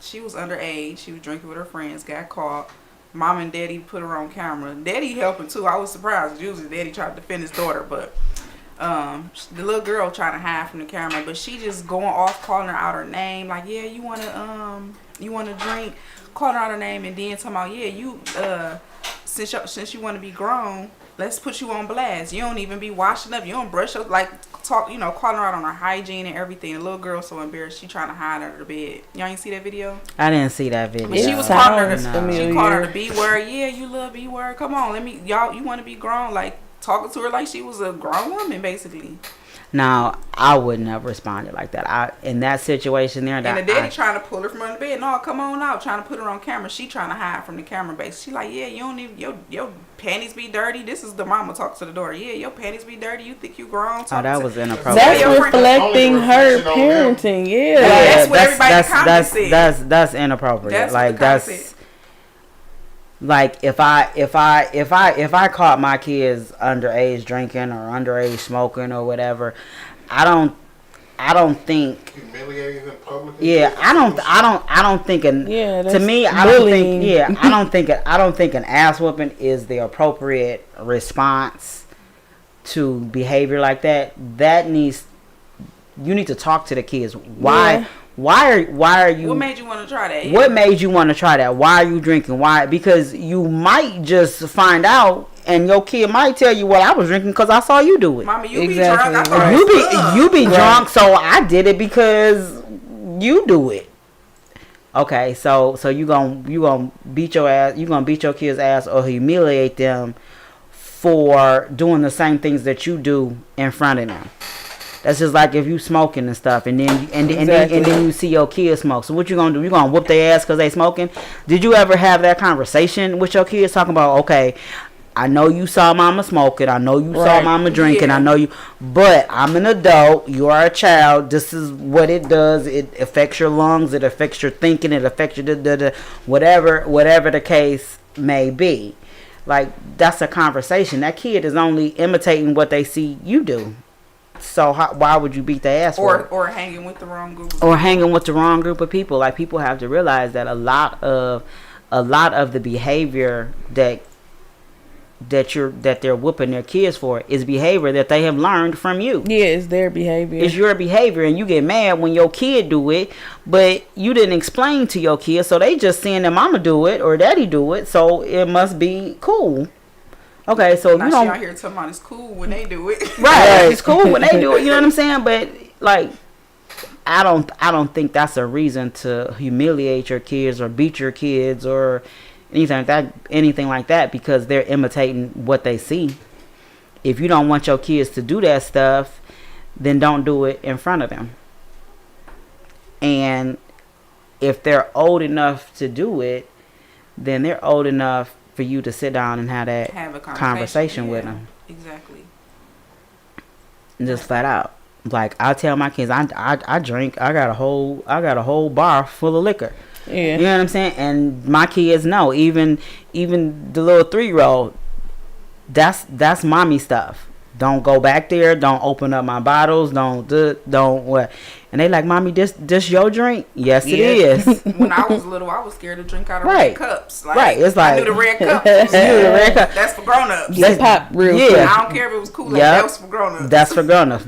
she was underage. She was drinking with her friends. Got caught. Mom and daddy put her on camera. Daddy helping too. I was surprised. Usually daddy tried to defend his daughter, but the little girl trying to hide from the camera, but she just going off, calling her out her name, like, yeah, you wanna drink, calling her out her name, and then talking about, yeah, you since you want to be grown, let's put you on blast. You don't even be washing up, you don't brush up, like calling her out on her hygiene and everything. The little girl so embarrassed, she trying to hide under the bed. Y'all ain't see that video? I didn't see that video. But she was calling her Sounds she familiar. called her the B word. Yeah, you love B word. Come on, you want to be grown, like talking to her like she was a grown woman, basically. Now, I wouldn't have responded like that. In that situation there, And the daddy trying to pull her from under the bed. No, come on out. Trying to put her on camera. She trying to hide from the camera base. She like, yeah, you don't even, your panties be dirty. This is the mama talks to the daughter. Yeah, your panties be dirty. You think you grown? that was inappropriate. that's your friend- reflecting her reflection on them. parenting. Yeah. Yeah, that's what everybody in the comments said. That's inappropriate. That's what Like the comments that's said. like if I caught my kids underage drinking or underage smoking or whatever, I don't think. Humiliating in public. Yeah, I don't think Yeah, to that's me, I don't bullying. think. Yeah, I don't think an ass whooping is the appropriate response to behavior like that. You need to talk to the kids. Why? Yeah. Why are you? What made you want to try that? Yeah. What made you want to try that? Why are you drinking? Why? Because you might just find out, and your kid might tell you, "Well, I was drinking because I saw you do it." Mama, you Exactly. be drunk. I thought Right. it was fun. You be drunk, so I did it because you do it. Okay, so you gonna beat your ass. You gonna beat your kid's ass or humiliate them for doing the same things that you do in front of them. That's just like if you smoking and stuff, and then you see your kids smoke. So what you gonna do? You gonna whoop their ass because they smoking? Did you ever have that conversation with your kids talking about, okay, I know you saw mama smoking, I know you saw Right. mama drinking, Yeah. I know you, but I'm an adult, you are a child, this is what it does, it affects your lungs, it affects your thinking, it affects your whatever the case may be. Like, that's a conversation. That kid is only imitating what they see you do. So why would you beat their ass for it? or hanging with the wrong group. Or hanging with the wrong group of people? Like, people have to realize that a lot of the behavior that they're whooping their kids for is behavior that they have learned from you. Yeah, it's their behavior. It's your behavior, and you get mad when your kid do it, but you didn't explain to your kid, so they just seeing their mama do it or daddy do it, so it must be cool. Okay, so Now you she don't out here talking about it's cool when they do it. right. It's cool when they do it. You know what I'm saying? But like, I don't think that's a reason to humiliate your kids or beat your kids or anything like that because they're imitating what they see. If you don't want your kids to do that stuff, then don't do it in front of them. And if they're old enough to do it, then they're old enough for you to sit down and have Have a conversation with them. Exactly. Just flat out. Like I tell my kids, I drink. I got a whole bar full of liquor. Yeah. You know what I'm saying? And my kids know. Even the little 3-year-old. That's mommy stuff. Don't go back there. Don't open up my bottles. Don't what. And they like, mommy, this your drink? Yes, it is. When I was little, I was scared to drink out of Right. red cups. Like, Right. It's like I knew the red cup. You knew the red cup. That's for grown-ups. Just pop real Yeah. quick. I don't care if it was cool. Yep. That was for grown-ups. That's for grown-ups.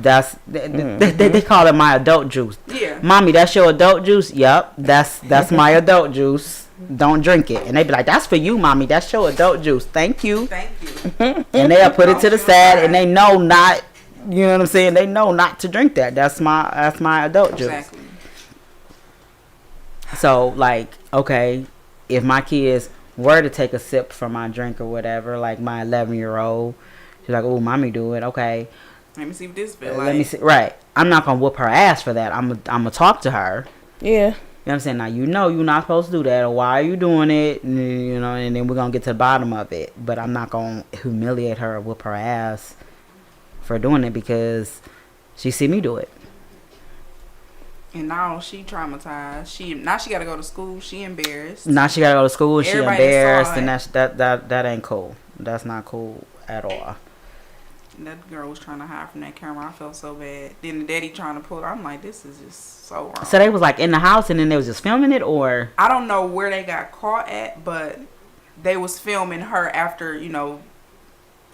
They call it my adult juice. Yeah. Mommy, that's your adult juice? Yep. That's my adult juice. Don't drink it. And they be like, that's for you, mommy. That's your adult juice. Thank you. Thank you. And they'll put it to the side and they know not, you know what I'm saying? They know not to drink that. That's my adult juice. Exactly. So like, okay, if my kids were to take a sip from my drink or whatever, like my 11-year-old, she's like, oh, mommy do it. Okay. Let me see what this feel like. Let me see. Right. I'm not going to whoop her ass for that. I'm going to talk to her. Yeah. You know what I'm saying? Now, you're not supposed to do that, or why are you doing it? And, you know, and then we're going to get to the bottom of it. But I'm not going to humiliate her or whoop her ass for doing it because she see me do it. And now she traumatized. Now she got to go to school. She embarrassed. Now she got to go to school and she Everybody saw embarrassed, it. and that ain't cool. That's not cool at all. And that girl was trying to hide from that camera. I felt so bad. Then the daddy trying to pull it. I'm like, this is just so wrong. So they was like in the house and then they was just filming it, or? I don't know where they got caught at, but they was filming her after, you know,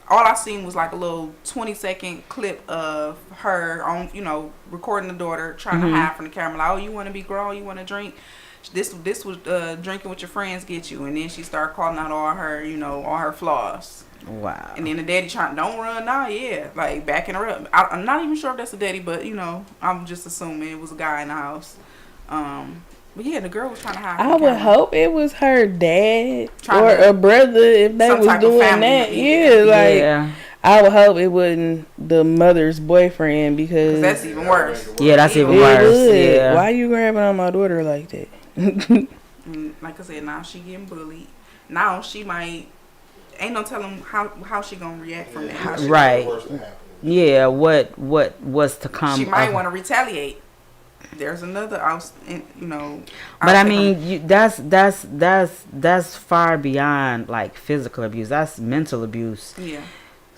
all I seen was like a little 20-second clip of her on, you know, recording the daughter trying to hide from the camera. Like, oh, you want to be grown? You want to drink? This was drinking with your friends get you. And then she started calling out all her, you know, all her flaws. Wow. And then the daddy trying, don't run now, yeah, like backing her up. I'm not even sure if that's the daddy, but you know, I'm just assuming it was a guy in the house. But yeah, the girl was trying to hide. From I the would camera. hope it was her dad Trying or to- a brother if they some was type of doing family, that. yeah. Yeah, like Yeah. I would hope it wasn't the mother's boyfriend because 'Cause that's even worse. Yeah, that's even it worse. would. Yeah. Why you grabbing on my daughter like that? And like I said, now she getting bullied. Now she might. Ain't no telling how she gonna react from that. How she- Right. Yeah. What's to come? She might of- want to retaliate. There's another you know. But I mean, that's far beyond like physical abuse. That's mental abuse Yeah.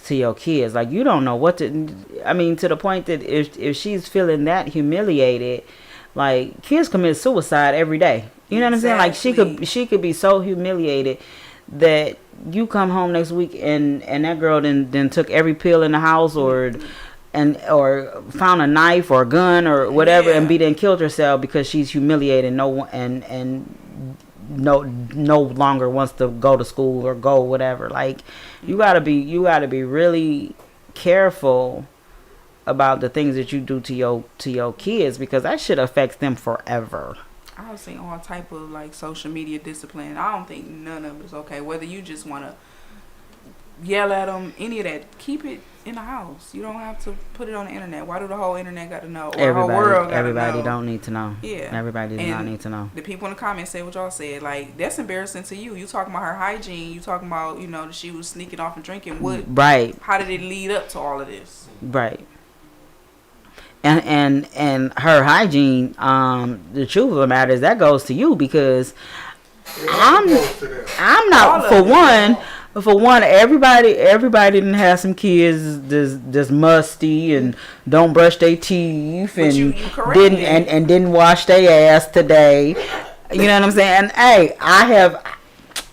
to your kids. Like you don't know what to. I mean, to the point that if she's feeling that humiliated, like kids commit suicide every day. You know what I'm saying? Like Exactly. she could be so humiliated that you come home next week and that girl then took every pill in the house or found a knife or a gun or whatever and Yeah. beat and killed herself because she's humiliated and no longer wants to go to school or go whatever. Like you gotta be really careful about the things that you do to your kids because that shit affects them forever. I've seen all type of like social media discipline. I don't think none of it's okay. Whether you just want to yell at them, any of that, keep it in the house. You don't have to put it on the internet. Why do the whole internet got to know? Or the whole world got to know? Everybody don't need to know. Yeah. Everybody does not And need to know. The people in the comments say what y'all said. Like, that's embarrassing to you. You talking about her hygiene. You talking about, you know, that she was sneaking off and drinking. What? Right. How did it lead up to all of this? Right. And her hygiene, the truth of the matter is that goes to you because I'm not for one everybody didn't have some kids that's musty and don't brush their teeth But and you corrected it. didn't wash their ass today. You know what I'm saying? And hey, I have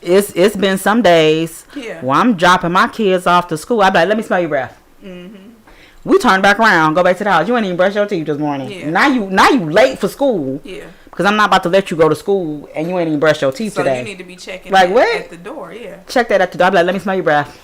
it's been some days Yeah. where I'm dropping my kids off to school. I'm like, let me smell your breath. We turn back around, go back to the house. You ain't even brush your teeth this morning. Yeah. Now you late for school. Yeah. Because I'm not about to let you go to school and you ain't even brush your teeth So today. you need to be checking Like, that what? at the door. Yeah. Check that at the door. I'm like, let me smell your breath.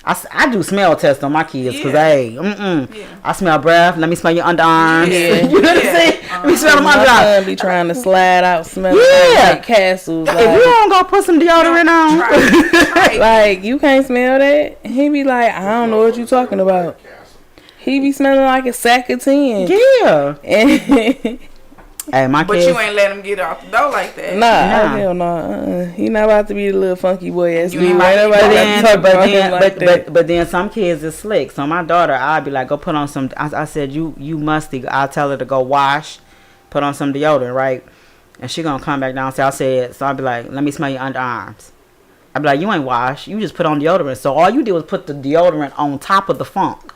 I do smell tests on my kids because Yeah. I smell breath. Let me smell your underarms. Yeah. You know what I'm saying? Let me smell them My underarms. son be trying to slide out smelling Yeah. like castles. If you don't go put some deodorant on, Right. Like, you can't smell that? He be like, I don't know what you talking about. He be smelling like a sack of 10. yeah. And Hey, my But kids. you ain't let him get off the door like that. nah, Nah. hell no. He not about to be the little funky boy ass You me. ain't Right? about to Nobody be- got to talk about him like that. but then some kids is slick. So my daughter, I'll be like, go put on some. I said you musty. I'll tell her to go wash, put on some deodorant, right? And she gonna come back downstairs. I said, so I'll be like, let me smell your underarms. I'll be like, you ain't wash. You just put on deodorant. So all you did was put the deodorant on top of the funk.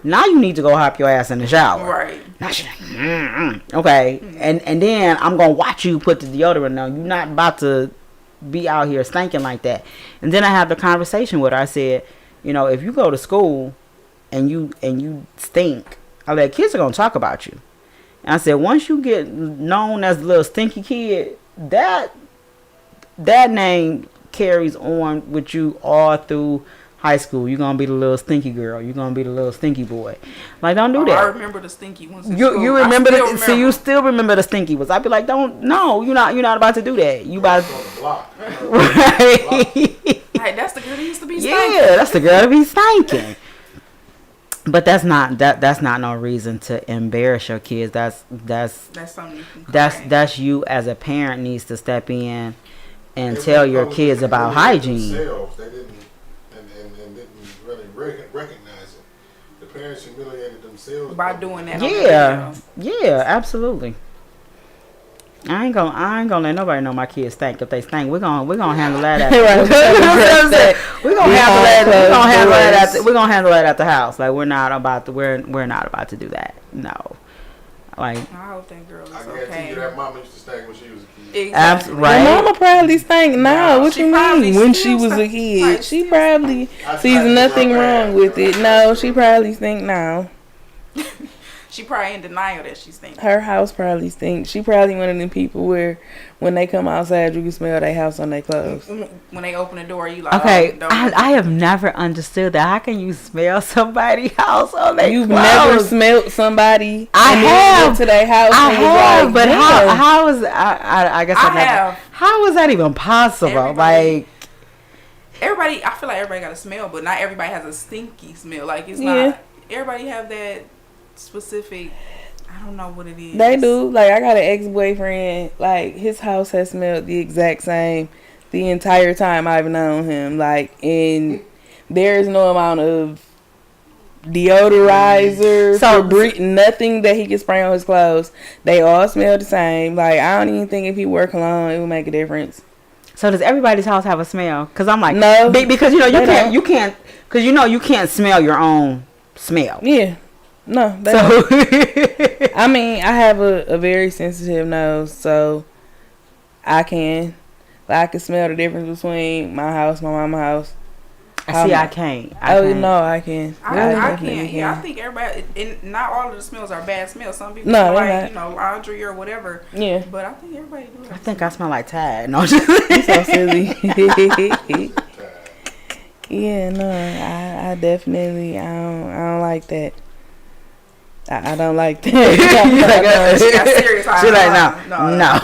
Now you need to go hop your ass in the shower. Right. Now she's like, okay. And then I'm going to watch you put the deodorant on. You're not about to be out here stinking like that. And then I have the conversation with her. I said, you know, if you go to school and you stink, I like, kids are going to talk about you. And I said, once you get known as the little stinky kid, that name carries on with you all through high school. You're gonna be the little stinky girl. You're gonna be the little stinky boy. Like, don't do I that. remember the stinky ones. You remember the so you still remember the stinky ones. I'd be like, you're not about to do that. You about right. Hey, that's the girl that used to be stinky. Yeah, that's the girl to be stinking. But that's not no reason to embarrass your kids. That's something you can correct. that's you as a parent needs to step in and tell your kids about hygiene. They didn't and didn't really recognize it. The parents humiliated themselves by doing that. Yeah, yeah, absolutely. I ain't gonna let nobody know my kids stink. If they stink, we're gonna handle that. We're gonna handle that at the house. Like, we're not about to do that. No, like, I hope that girl is I guarantee okay. you that mama used to stink when she was a kid. Exactly. right. Your mama probably stink now. What She you probably mean? When still she was a stink. kid, Like, she still probably sees nothing wrong with it. No, she probably stink now. She probably in denial that she stinks. Her house probably stinks. She probably one of them people where when they come outside, you can smell their house on their clothes. When they open the door, you like, okay, oh, don't. I have never understood that. How can you smell somebody's house on their You've clothes? never smelled somebody. I and then have. went to their house. I and was have, like, but damn. how is I guess I I never. have. How is that even possible? Everybody- Like, Everybody, I feel like everybody got a smell, but not everybody has a stinky smell. Like, it's Yeah. not. Everybody have that specific. I don't know what it is. They do. Like, I got an ex-boyfriend. Like, his house has smelled the exact same the entire time I've known him. Like, and there is no amount of deodorizer, nothing that he can spray on his clothes. They all smell the same. Like, I don't even think if he wore cologne, it would make a difference. so does everybody's house have a smell? Because I'm like, No, because you they can't because you can't smell your own smell. Yeah. No, they So I mean, I have a very sensitive nose, so I can smell the difference between my house, my mama's house. I can't. No, I can. I definitely can't. Yeah, I think everybody. And not all of the smells are bad smells. Some people No, smell they're like not. laundry or whatever. Yeah. But I think everybody do. I think I smell like Tide. No, just So silly. Yeah, no, I definitely, I don't like that. I don't like that. She got serious. She's like, no. No,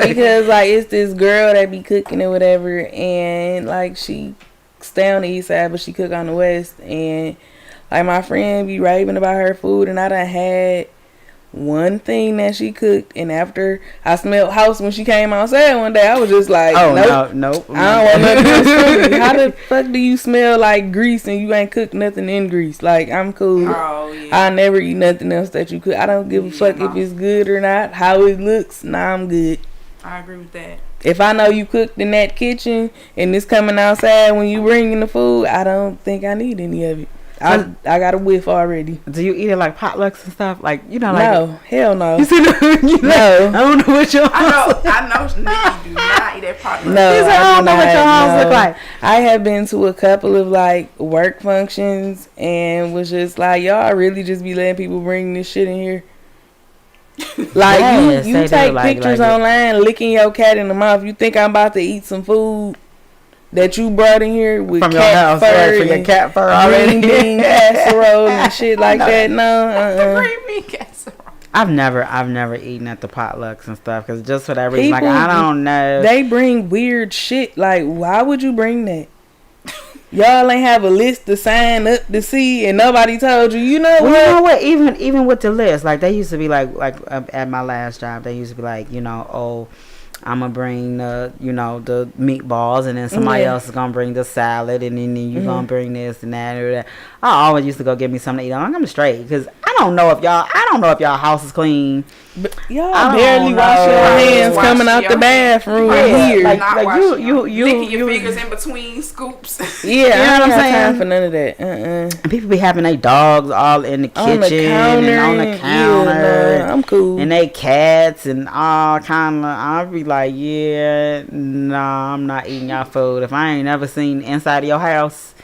because like it's this girl that be cooking or whatever, and like she stay on the east side, but she cook on the west, and like my friend be raving about her food, and I done had one thing that she cooked, and after I smelled house when she came outside one day, I was just like, nope. I don't want nothing to do with it. How the fuck do you smell like grease and you ain't cooked nothing in grease? Like, I'm cool. Oh yeah. I never eat nothing else that you cook. I don't give a fuck if it's good or not, how it looks. Nah, I'm good. I agree with that. If I know you cooked in that kitchen and it's coming outside when you bringing the food, I don't think I need any of it. I got a whiff already. Do you eat it like potlucks and stuff? Like, like No, hell no. You see no. I don't know what your I know Nikki do not eat that pot. No, I don't know what your house no. look like. I have been to a couple of like work functions and was just like, y'all really just be letting people bring this shit in here. Like, Yes, you they do take like pictures it. online licking your cat in the mouth. You think I'm about to eat some food? that you brought in here with From your cat house, fur right, for your and cat fur green already. bean casserole and shit like that. No, Green bean casserole. I've never eaten at the potlucks and stuff because just for that reason, like People, I don't know. They bring weird shit. Like, why would you bring that? Y'all ain't have a list to sign up to see, and nobody told you. You know Well, what? you know what? Even with the list, like they used to be like at my last job, they used to be like, oh, I'm gonna bring the meatballs, and then somebody else is gonna bring the salad, and then you gonna bring this and that or that. I always used to go get me something to eat. I'm straight because I don't know if y'all house is clean. But y'all I don't barely wash your know. hands Wash coming out your the bathroom Yeah, here. like- Not washing you- licking your you- fingers in between scoops. Yeah, know I what don't I'm got saying? time for none of that. And people be having their dogs all in the On the kitchen counter, and on the yeah, counter. nah, I'm cool. And they cats and all kind of. I'll be like, yeah, nah, I'm not eating y'all food. If I ain't never seen inside of your house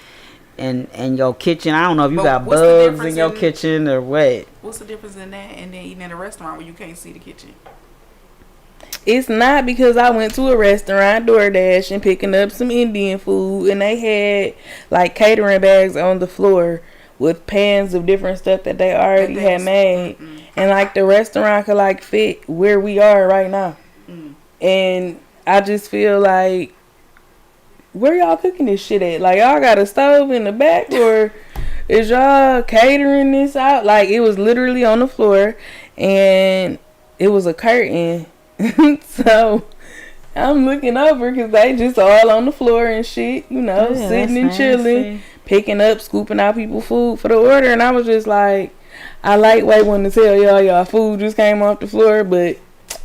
and your kitchen, I don't know if you But got what's the bugs in difference your in- kitchen or what. What's the difference in that and then eating at a restaurant where you can't see the kitchen? It's not because I went to a restaurant, DoorDash, and picking up some Indian food, and they had like catering bags on the floor with pans of different stuff that they already had made, and like the restaurant could like fit where we are right now. And I just feel like, where y'all cooking this shit at? Like, y'all got a stove in the back, or is y'all catering this out? Like, it was literally on the floor, and it was a curtain. So I'm looking over because they just all on the floor and shit, Yeah, sitting and that's chilling, nasty. picking up, scooping out people food for the order. And I was just like, I lightweight wanting to tell y'all food just came off the floor, but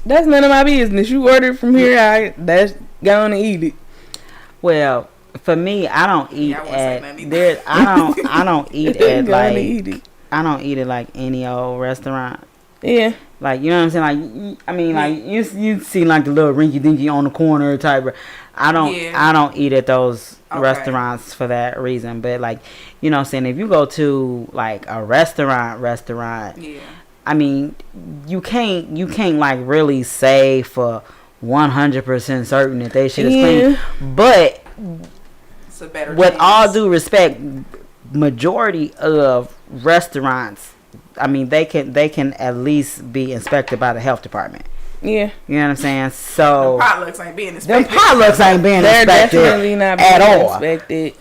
that's none of my business. You ordered from here, that's going to eat it. Well, for me, I don't eat Yeah, I wouldn't say at nothing either. there. I don't eat at Gonna eat like it. I don't eat at like any old restaurant. Yeah. Like, you know what I'm saying? Like, I mean, like you see like the little rinky dinky on the corner type. I don't eat at those restaurants for that reason. But like, you know what I'm saying? If you go to like a restaurant, Yeah. I mean, you can't like really say for 100% certain that they shit is clean. But It's a better with chance. all due respect, majority of restaurants, I mean, they can at least be inspected by the health department. Yeah. You know what I'm saying? So Them potlucks ain't being them inspected. potlucks ain't being They're inspected definitely not at being all. inspected.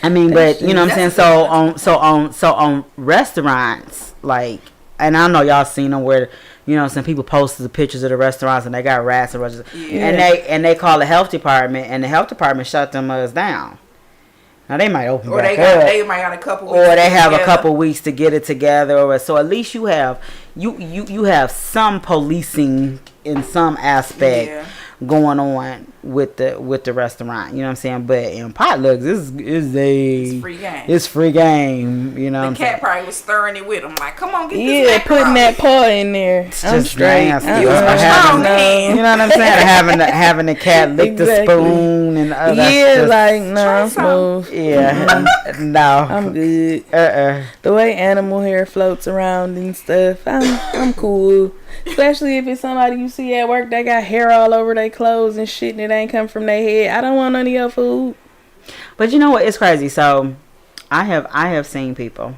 I mean, but you know what I'm saying. That's- So on restaurants, like, and I know y'all seen them where, you know, some people posted the pictures of the restaurants and they got rats and roaches, Yeah. and they call the health department and the health department shut them down. Now they might open Or back they up. might got a couple. Or weeks they have a together. couple weeks to get it together, or so at least you have you have some policing in some aspect Yeah. going on with the restaurant. You know what I'm saying? But in potlucks, It's free game. it's free game. You know what I'm The cat saying? probably was stirring it with him. Like, come on, get this Yeah, macaroni. putting that paw in there. I'm just straight. nasty. Use my strong hand. You know what I'm saying? having the cat lick the Exactly. spoon and that's Yeah, just- like, no, I'm Try smooth. yeah, no, I'm good. uh-uh. The way animal hair floats around and stuff, I'm cool. Especially if it's somebody you see at work that got hair all over their clothes and shit and it ain't come from their head. I don't want none of your food. But you know what? It's crazy. So I have seen people,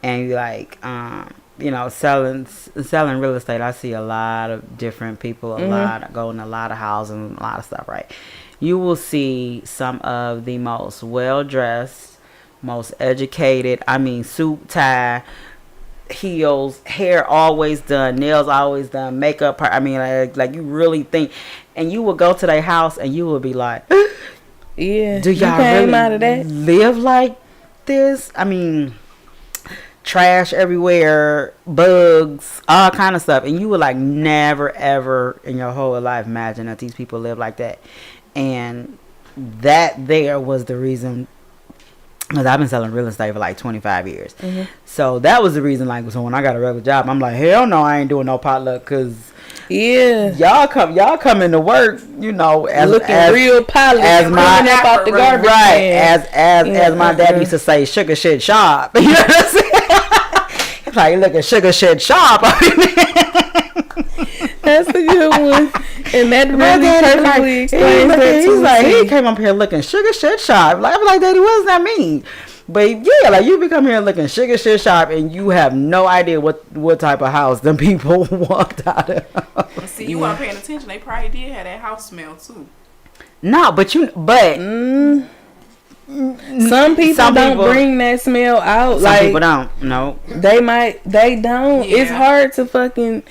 and like you know, selling real estate. I see a lot of different people. Go in a lot of houses and a lot of stuff. Right? You will see some of the most well dressed, most educated. I mean, suit, tie, heels, hair always done, nails always done, makeup. I mean, like you really think, and you will go to their house and you will be like. Yeah. Do y'all you came really out of that? live like this? I mean, trash everywhere, bugs, all kind of stuff, and you would like never ever in your whole life imagine that these people live like that. And that there was the reason, because I've been selling real estate for like 25 years. So that was the reason. Like, so when I got a regular job, I'm like, hell no, I ain't doing no potluck, because Yeah. y'all come into work, you know, as Looking as, real polished. as my- coming up out the garbage right, can. as my dad used to say, sugar shit sharp. You know what I'm saying? It's like, you looking sugar shit sharp. That's a good one. And that My really daddy perfectly explains that he's too. like, he came up here looking sugar shit sharp. Like, I'm like, Daddy, what does that mean? But yeah, like you become here looking sugar shit sharp, and you have no idea what type of house them people walked out of. See, you weren't paying attention. They probably did have that house smell too. No, but some people don't bring that smell out. Some like people don't. No, they don't. Yeah. It's hard to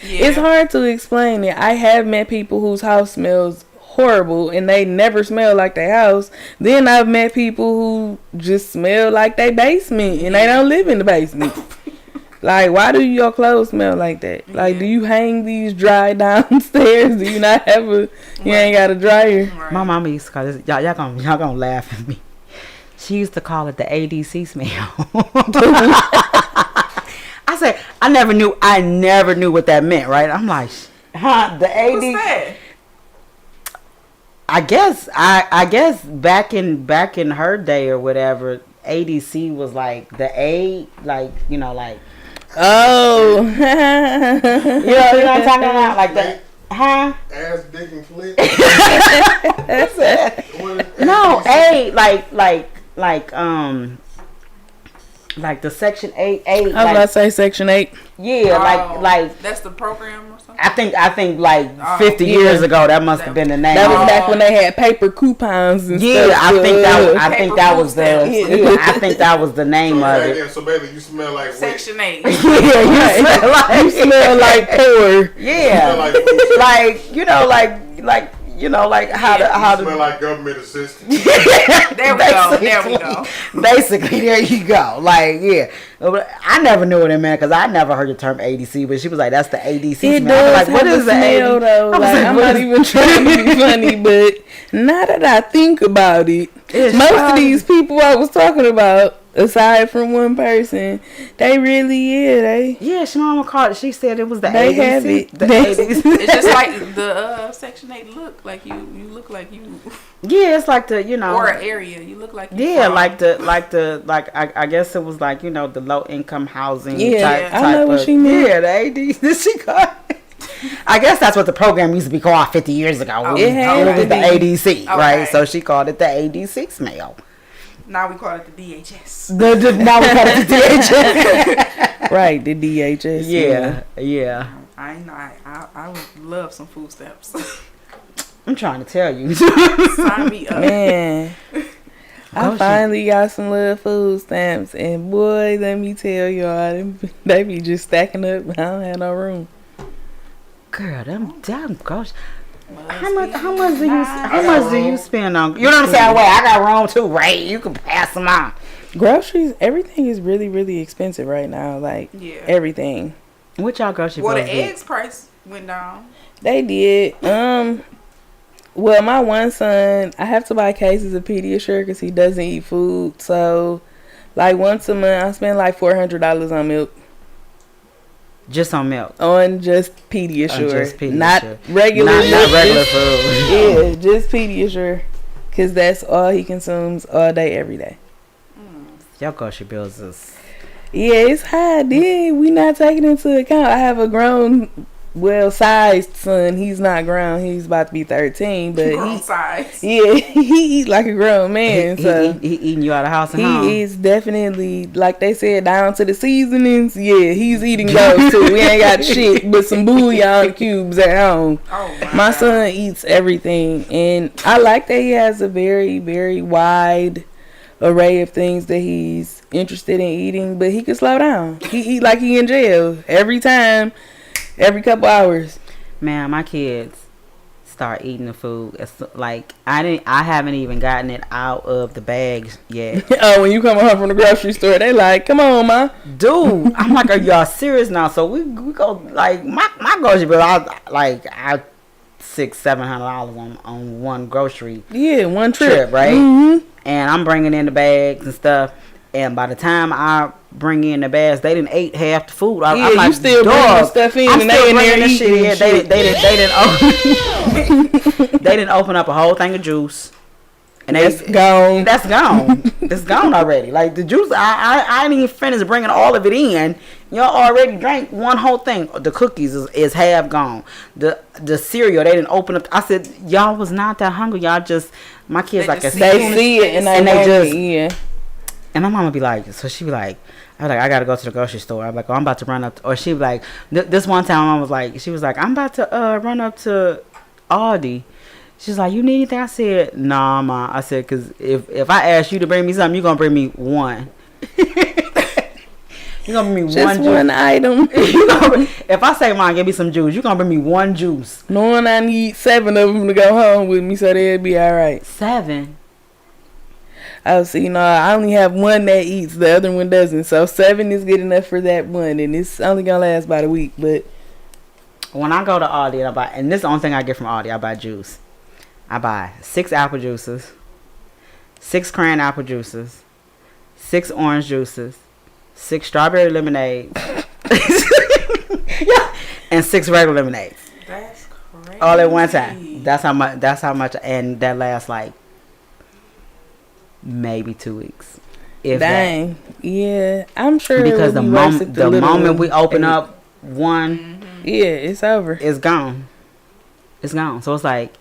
it's hard to explain it. I have met people whose house smells horrible and they never smell like their house. Then I've met people who just smell like their basement and they don't live in the basement. Like, why do your clothes smell like that? Like, do you hang these dry downstairs? Do you not have you ain't got a dryer? Right. my mama used to call this. Y'all gonna laugh at me. She used to call it the ADC smell. I said I never knew what that meant. Right? I'm like, huh? The AD. What's that? I guess back in her day or whatever, ADC was like the A, like like. Oh. you know what I'm talking about, like the huh? Ass, dick, and clit. No, A like the Section 8. I was about to say Section 8. Yeah, like that's the program or something. I think like 50 years ago that must have been the name. That was back when they had paper coupons and stuff. I think that was the name of it. Yeah, so basically you smell like Section 8. Yeah, you smell like poor. Yeah, like how you smell like government assistance. There we go. Basically, there you go. Like, yeah. I never knew what it meant because I never heard the term ADC, but she was like, that's the ADC it smell. Does like, have what is a smell, though. I'm not even trying to be funny, but now that I think about it, most of these people I was talking about, aside from one person, they really Yeah, she mama called it. She said it was the they ADC. have it. The ADC. It's just like the Section 8 look. Like you look like you. Yeah, it's like the Or an area. You look like you. Yeah, from. I guess it was like, the low income housing Yeah, type I know what she meant. Yeah, the ADC. She called I guess that's what the program used to be called 50 years ago. Oh, It was the ADC, Okay. right? So she called it the ADC smell. Now we call it the DHS. Now we call it the DHS. Right, the DHS. Yeah. I would love some food stamps. I'm trying to tell you. Sign me up. Man, I finally got some little food stamps, and boy, let me tell y'all, they be just stacking up. I don't have no room. Girl, them damn gross. How much do you spend on? You know what I'm saying? Wait, I got room too, right? You can pass them on. Groceries, everything is really, really expensive right now. Like everything. What y'all grocery? Well, the eggs price went down. They did. Well, my one son, I have to buy cases of Pediasure because he doesn't eat food. So, like once a month, I spend like $400 on milk. Just on milk. On just Pediasure. Not regular not regular food. Yeah, just Pediasure. Because that's all he consumes all day, every day. Your grocery bills is... Yeah, it's high. Then we not taking into account. I have a grown, well-sized son. He's not grown. He's about to be 13. But grown size. Yeah, he eat like a grown man. He eating you out of house and home. He is definitely, like they said, down to the seasonings. Yeah, he's eating those too. We ain't got shit but some bouillon cubes at home. Oh, my son eats everything. And I like that he has a very, very wide array of things that he's interested in eating, but he can slow down. He eat like he in jail every time, every couple hours. Man, my kids start eating the food. It's like I haven't even gotten it out of the bags yet. Oh, when you come home from the grocery store, they like, come on, ma. Dude, I'm like, are y'all serious now? So we go like my grocery bill. I $600-$700 on one grocery. Yeah, one trip, right? Mm-hmm. And I'm bringing in the bags and stuff. And by the time I bring in the bags, they didn't ate half the food. I'm like, you still bringing stuff in, I'm and still they in bringing there this shit in. shit. They didn't open. They didn't open up a whole thing of juice. And that's gone. That's gone. It's gone already. Like the juice, I ain't even finished bringing all of it in. Y'all already drank one whole thing. The cookies is half gone. The cereal, they didn't open up. I said, y'all was not that hungry. Y'all just, my kids They like just a They see it and they just, yeah. and my mama be like, so she be like, I was like, I gotta go to the grocery store. I'm like, oh, I'm about to run up, or she be like, this one time, my mom was like, she was like, I'm about to run up to Aldi. She's like, you need anything? I said, nah, ma. I said, cause if I ask you to bring me something, you gonna bring me one. You gonna bring me Just one one item. If I say, mom, give me some juice, you gonna bring me one juice. Knowing I need 7 of them to go home with me, so they'll be all right. 7. Oh, so I only have one that eats, the other one doesn't. So 7 is good enough for that one, and it's only gonna last about a week. But When I go to Aldi, I buy, and this is the only thing I get from Aldi, I buy juice. I buy 6 apple juices, 6 cran apple juices, 6 orange juices, 6 strawberry lemonades, yeah, and 6 regular lemonades. That's crazy. All at one time. That's how much. That's how much, and that lasts like maybe 2 weeks. If dang, yeah, I'm sure that. Because it the would be worse if moment the little moment one we open ate. up one, yeah, it's over. it's gone. It's gone. So it's like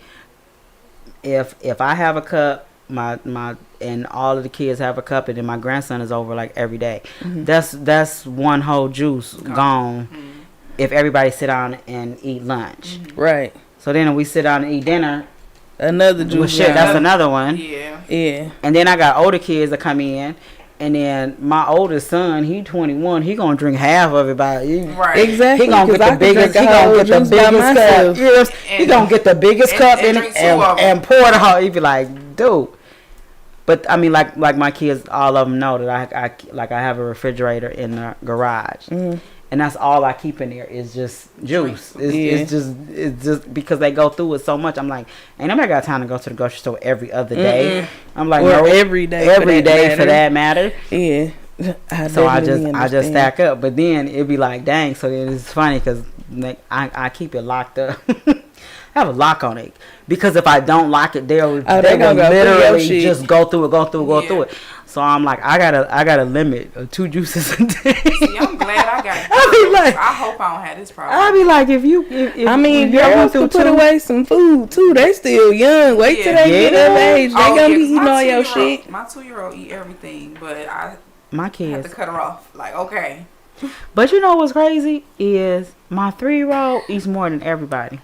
if I have a cup, my and all of the kids have a cup, and then my grandson is over like every day. That's one whole juice gone. If everybody sit down and eat lunch, Right. so then if we sit down and eat dinner, Another well, juice. shit, that's another one. Yeah. Yeah. And then I got older kids that come in, and then my oldest son, he 21, he gonna drink half of it by Right. Exactly. He gonna get 'cause I the could biggest. drink He a whole gonna get the juice by biggest cup. myself. Yes, he And- gonna get the biggest cup and and drink 2 of 'em. and pour the whole. He be like, dude. But I mean, like my kids, all of them know that I have a refrigerator in the garage, and that's all I keep in there is just juice. It's just because they go through it so much. I'm like, ain't nobody got time to go to the grocery store every other day. I'm like, Or no, every day. every day for that matter. Yeah. So I definitely just understand. stack up, but then it'd be like, dang. So then it's funny because like I keep it locked up. I have a lock on it because if I don't lock it, they will gonna go through your literally shit. just go through Yeah. it. So I'm like, I got a limit of 2 juices a day. See, I'm glad I got it. I be like, I hope I don't have this problem. I be like, if I mean, if y'all girls went can put away some food too. They still young. Wait till they get Yeah. of age. They Oh, gonna yeah, be 'cause eating my all your 2-year-old shit. My 2-year-old eat everything, but I my have kids. to cut her off. Like, okay. But you know what's crazy is my 3-year-old eats more than everybody.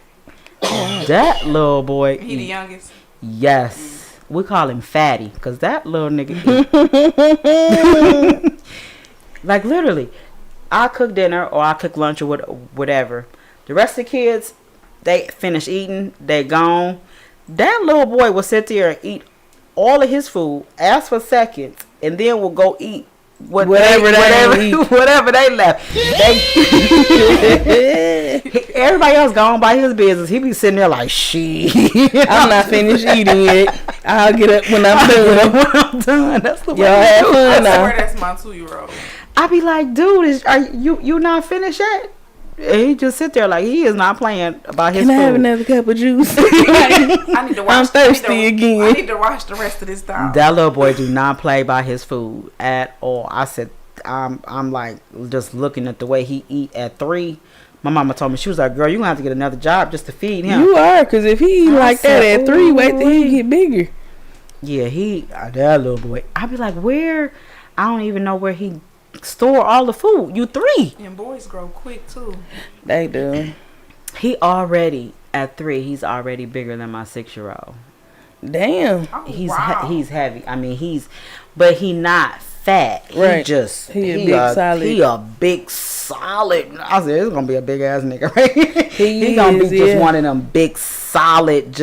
That little boy. He the youngest. Yes. We call him Fatty because that little nigga eat. Like literally, I cook dinner or I cook lunch or whatever. The rest of the kids, they finish eating, they gone. That little boy will sit there and eat all of his food, ask for seconds, and then will go eat whatever they left. Everybody else gone by his business. He be sitting there like, shit. I'm not finished eating yet. I'll get up when I'm done. When I'm done. That's the way Y'all to have do it. I fun now. swear that's my 2-year-old. I be like, dude, are you not finished yet? And he just sit there like he is not playing about his Can I have food. another cup of juice? I need to watch. I'm thirsty again. I need to watch the rest of this time. That little boy do not play by his food at all. I said, I'm like just looking at the way he eat at 3. My mama told me, she was like, girl, you gonna have to get another job just to feed him. You are, because if he eat like that said, at 3, wait till he ooh. get bigger. Yeah, that little boy. I be like, where? I don't even know where he store all the food. You 3. And boys grow quick too. They do. He already at 3. He's already bigger than my 6-year-old. Damn. Oh, He's wow. he's heavy. I mean, but he not fat. Right. He a big solid. He a big solid. I said it's gonna be a big ass nigga, right? He gonna be is, just yeah. one of them big solid.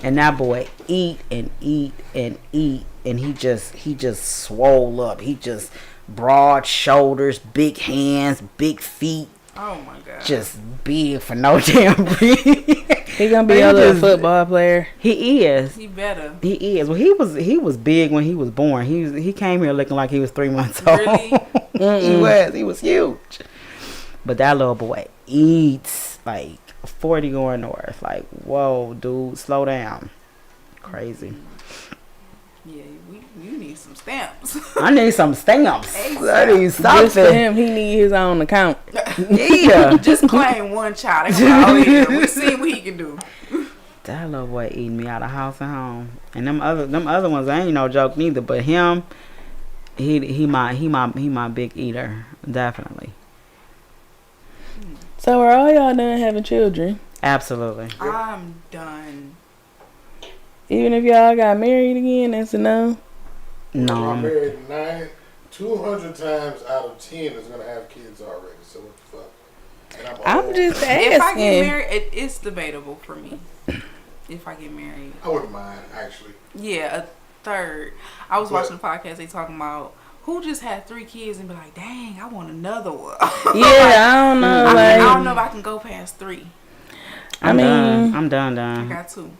And that boy eat and eat and eat, and he just swole up. He just broad shoulders, big hands, big feet. Oh my god. Just big for no damn reason. He gonna be a little football player. He is. He better. He is. Well, he was big when he was born. He came here looking like he was 3 months old. Really? He was huge. But that little boy eats like 40 going north. Like, whoa, dude, slow down. Crazy. Yeah, you need some stamps. I need some stamps. Exactly. I need Just for something. him, he need his own account. Yeah. Just claim one child. They gonna be, oh, yeah, we see what he can do. That little boy eating me out of house and home. And them other ones, I ain't no joke neither. But him, he my big eater, definitely. So are all y'all done having children? Absolutely. I'm done. Even if y'all got married again, that's a no. No, I'm I'm, married 200 times out of 10 is gonna have kids already. So what the fuck? And I'm old. just asking. If I get married, it's debatable for me. If I get married, I wouldn't mind actually. yeah, a third. I was watching a podcast. They talking about who just had 3 kids and be like, dang, I want another one. Yeah, I don't know. I don't know if I can go past 3. I mean, done. I'm I done. got 2.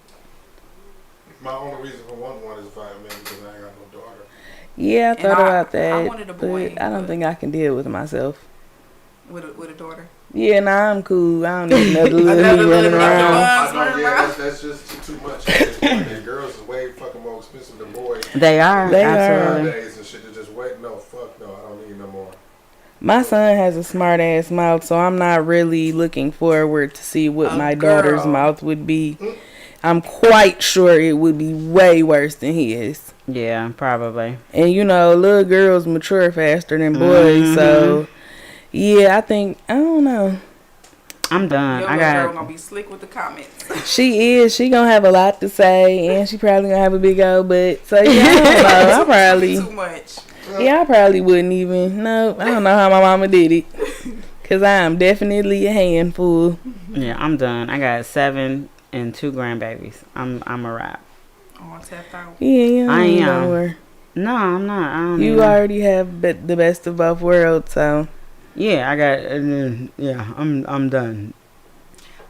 My only reason for wanting one is if I because I ain't got no daughter. yeah, I And thought about that. I wanted a boy, but I don't but- think I can deal with myself. With a daughter. Yeah, nah, I'm cool. I don't need another little Another me running little around. nigga. I know, yeah, that's just too much. And girls is way fucking more expensive than boys They are. They are. absolutely. nowadays and shit. They're just wait. No, fuck no. I don't need no more. My son has a smart ass mouth, so I'm not really looking forward to see what A my daughter's girl. mouth would be. I'm quite sure it would be way worse than his. Yeah, probably. And you know, little girls mature faster than boys, so yeah, I don't know. I'm done. Your I little girl got. gonna be slick with the comments. She gonna have a lot to say, and she probably gonna have a big old butt. So yeah, I don't know. I probably, Too much. yeah, I probably wouldn't even. No, I don't know how my mama did it, cause I am definitely a handful. Yeah, I'm done. I got 7 and 2 grandbabies. I'm a wrap. Oh, tapped out. Yeah, I don't am. know her. No, I'm not. I don't You even- already have the best of both worlds, so Yeah, I got. Yeah, I'm done.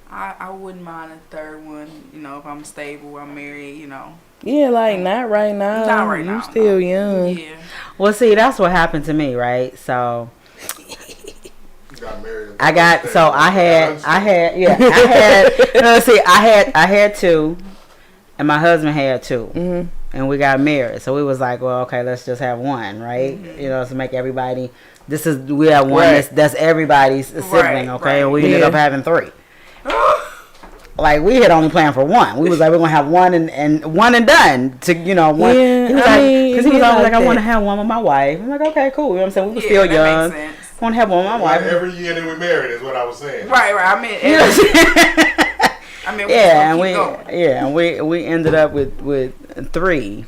I wouldn't mind a third one. You know, if I'm stable, I'm married. You know. yeah, like not right now. Not right you now, still no. young. Yeah. Well, see, that's what happened to me, right? So You got married. I had, no, see, I had 2, and my husband had 2, and we got married. So we was like, well, okay, let's just have 1, right? You know, to make everybody. We have 1. Right. That's everybody's sibling, Right, okay? right. And we ended Yeah. up having 3. Like we had only planned for 1. We was like, we're gonna have 1 and 1 and done. To one. Yeah, He was I like, mean, because he was it always like like, I want to that. have 1 with my wife. I'm like, okay, cool. You know what I'm saying? We were Yeah, still that young. makes sense. Want to have 1 with my wife. Every year that we married is what I was saying. Right. I mean, I mean, Yeah, and we ended up with 3.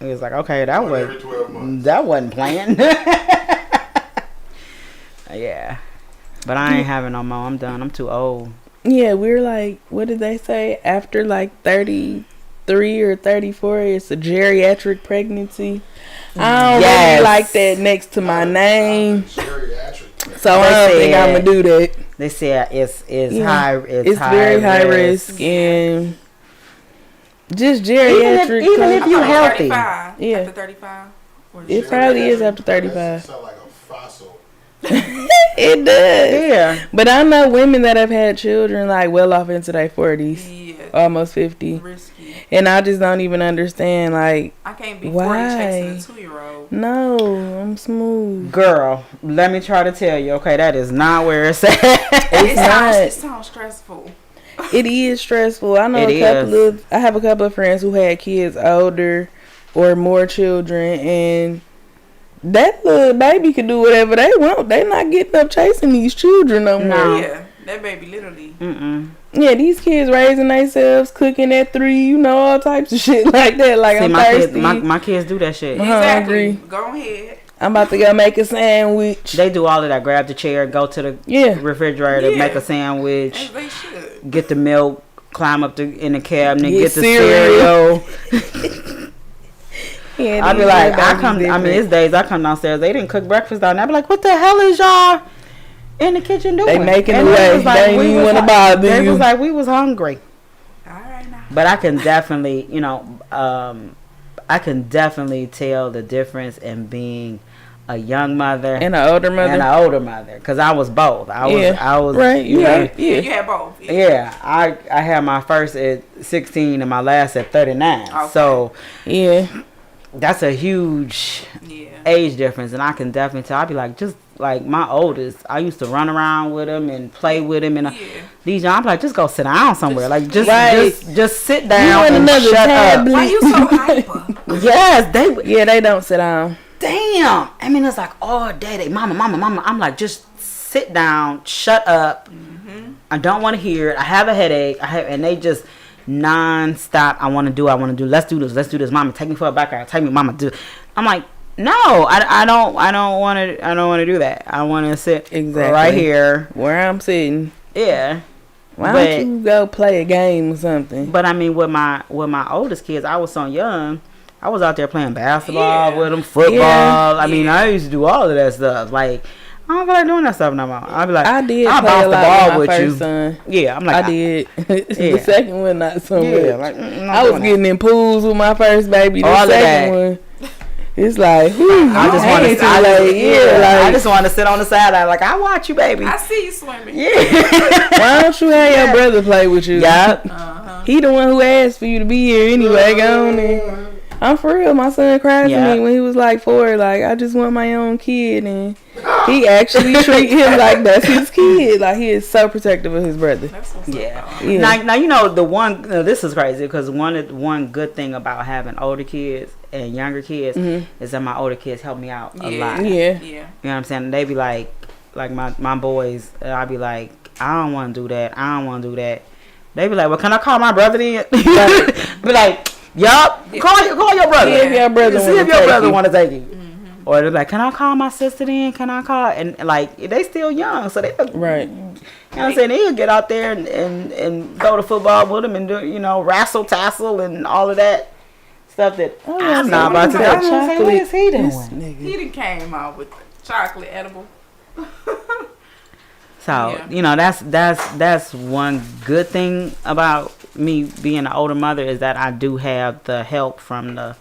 It was like, okay, that One every 12 was months. that wasn't planned. Yeah, but I ain't having no more. I'm done. I'm too old. Yeah, we're like, what did they say? After like 33 or 34, it's a geriatric pregnancy. I don't Yes. really like that next to my name, Geriatric. so I don't think I'm gonna do that. They said it's Yeah. high. It's very high risk and just geriatric. even if you After healthy. 35. Yeah. After 35. Or It probably is after 35. Sound like a fossil. It does. Yeah, But I know women that have had children like well off into their 40s, Yeah. almost 50. Risky. And I just don't even understand, like, I can't be Why? 40 chasing a 2-year-old. no, I'm smooth. girl. Let me try to tell you. Okay, that is not where it's at. It's not. It sounds stressful. It is stressful. I know It I have a couple of friends who had kids older or more children, and that little baby can do whatever they want. They not getting up chasing these children no more. No. Yeah. That baby literally. Yeah, these kids raising themselves, cooking at 3, you know, all types of shit like that. Like, See, I'm my thirsty. kids, my kids do that shit. Exactly. hungry. Go ahead. I'm about to go make a sandwich. They do all of that. Grab the chair, go to the Yeah. refrigerator, Yeah. make a sandwich, As they should. get the milk, climb up in the cabinet, Get get the cereal. cereal. Yeah, I be these like, little I come. babies I mean, different. it's days I come downstairs. They didn't cook breakfast down there. I be like, what the hell is y'all in the kitchen doing? They making And the way. was like, They ain't we even was wanna like- bother They you. was like, we was hungry. All right now. But I can definitely, I can definitely tell the difference in being a young mother And an older mother. and an older mother, because I was both. I was right. You had, You yeah. had both. Yeah, I had my first at 16 and my last at 39. Okay. So Yeah. that's a huge Yeah. age difference, and I can definitely tell. I'd be like, just like my oldest, I used to run around with him and play with him, and Yeah. these young, I'm like, just go sit down somewhere, like just Right. just sit You down want and another shut tablet? Why you so hyper? up. Yes, they. Yeah, they don't sit down. Damn. I mean, it's like all day. They, mama. I'm like, just sit down, shut up. I don't want to hear it. I have a headache. And they just non-stop. I want to do. Let's do this. Mama, take me for a back ride. Take me, mama. Do. I'm like, no, I don't want to do that. I want to sit Exactly. right here. Where I'm sitting. Yeah. Why But- don't you go play a game or something? But I mean, with my oldest kids, I was so young. I was out there playing basketball Yeah. with them, football. Yeah. I mean, I used to do all of that stuff. Like, I don't feel like doing that stuff no more. I'll be like, I did I'll play bounce a the lot ball with my with you. first son. Yeah, I'm like, I did. Yeah. The second one, not so Yeah, much. like, I'm not I was doing that. getting in pools with my first baby. The All of second one, it's like, whew, I just want ain't to. too late. I Like, just want to sit on the sideline. Like, I watch you, baby. I see you swimming. Yeah. why don't you have your brother play with you? Yeah. He the one who asked for you to be here anyway. Go on there. I'm for real. My son cried Yeah. to me when he was like 4. Like, I just want my own kid, and he actually treat him like that's his kid. Like, he is so protective of his brother. That's what's Yeah. up. Yeah. Now you know the one. This is crazy because one good thing about having older kids and younger kids is that my older kids help me out a lot. Yeah. Yeah. You know what I'm saying? They be like my boys. I'll be like, I don't want to do that. I don't want to do that. They be like, well, can I call my brother then? Be like, yup. Call your brother. See if your brother See wanna if your take brother you. want to take you. Or they're like, can I call my sister then? Can I call? And like, they still young, so they Right. You know what I'm saying? They'll get out there and go to football with them and do, wrestle, tassel, and all of that stuff that I'm not about to do. got What is he doing? This nigga. He done came out with the chocolate edible. So Yeah. that's one good thing about me being an older mother is that I do have the help from the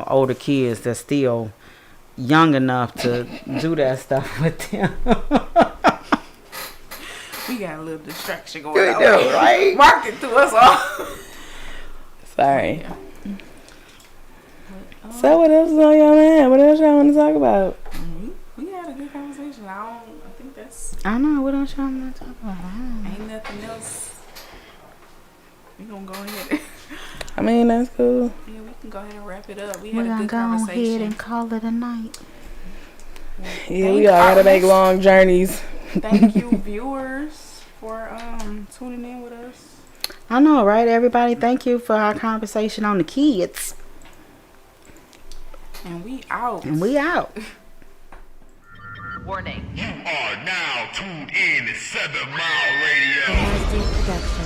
older kids that's still young enough to do that stuff with them. We got a little distraction going We on. do, right? Market to us all. Sorry. So what else is on your mind? What else y'all want to talk about? We had a good conversation. I think that's I know what else y'all want to talk about. ain't nothing else. We gonna go ahead. I mean, that's cool. Yeah, we can go ahead and wrap it up. We We're had a gonna good go ahead conversation. and call it a night. Yeah, we all gotta make long journeys. Thank you, viewers, for tuning in with us. I know, right? Everybody, thank you for our conversation on the kids. And we out. And we out. You are now tuned in to 7 Mile Radio. Production.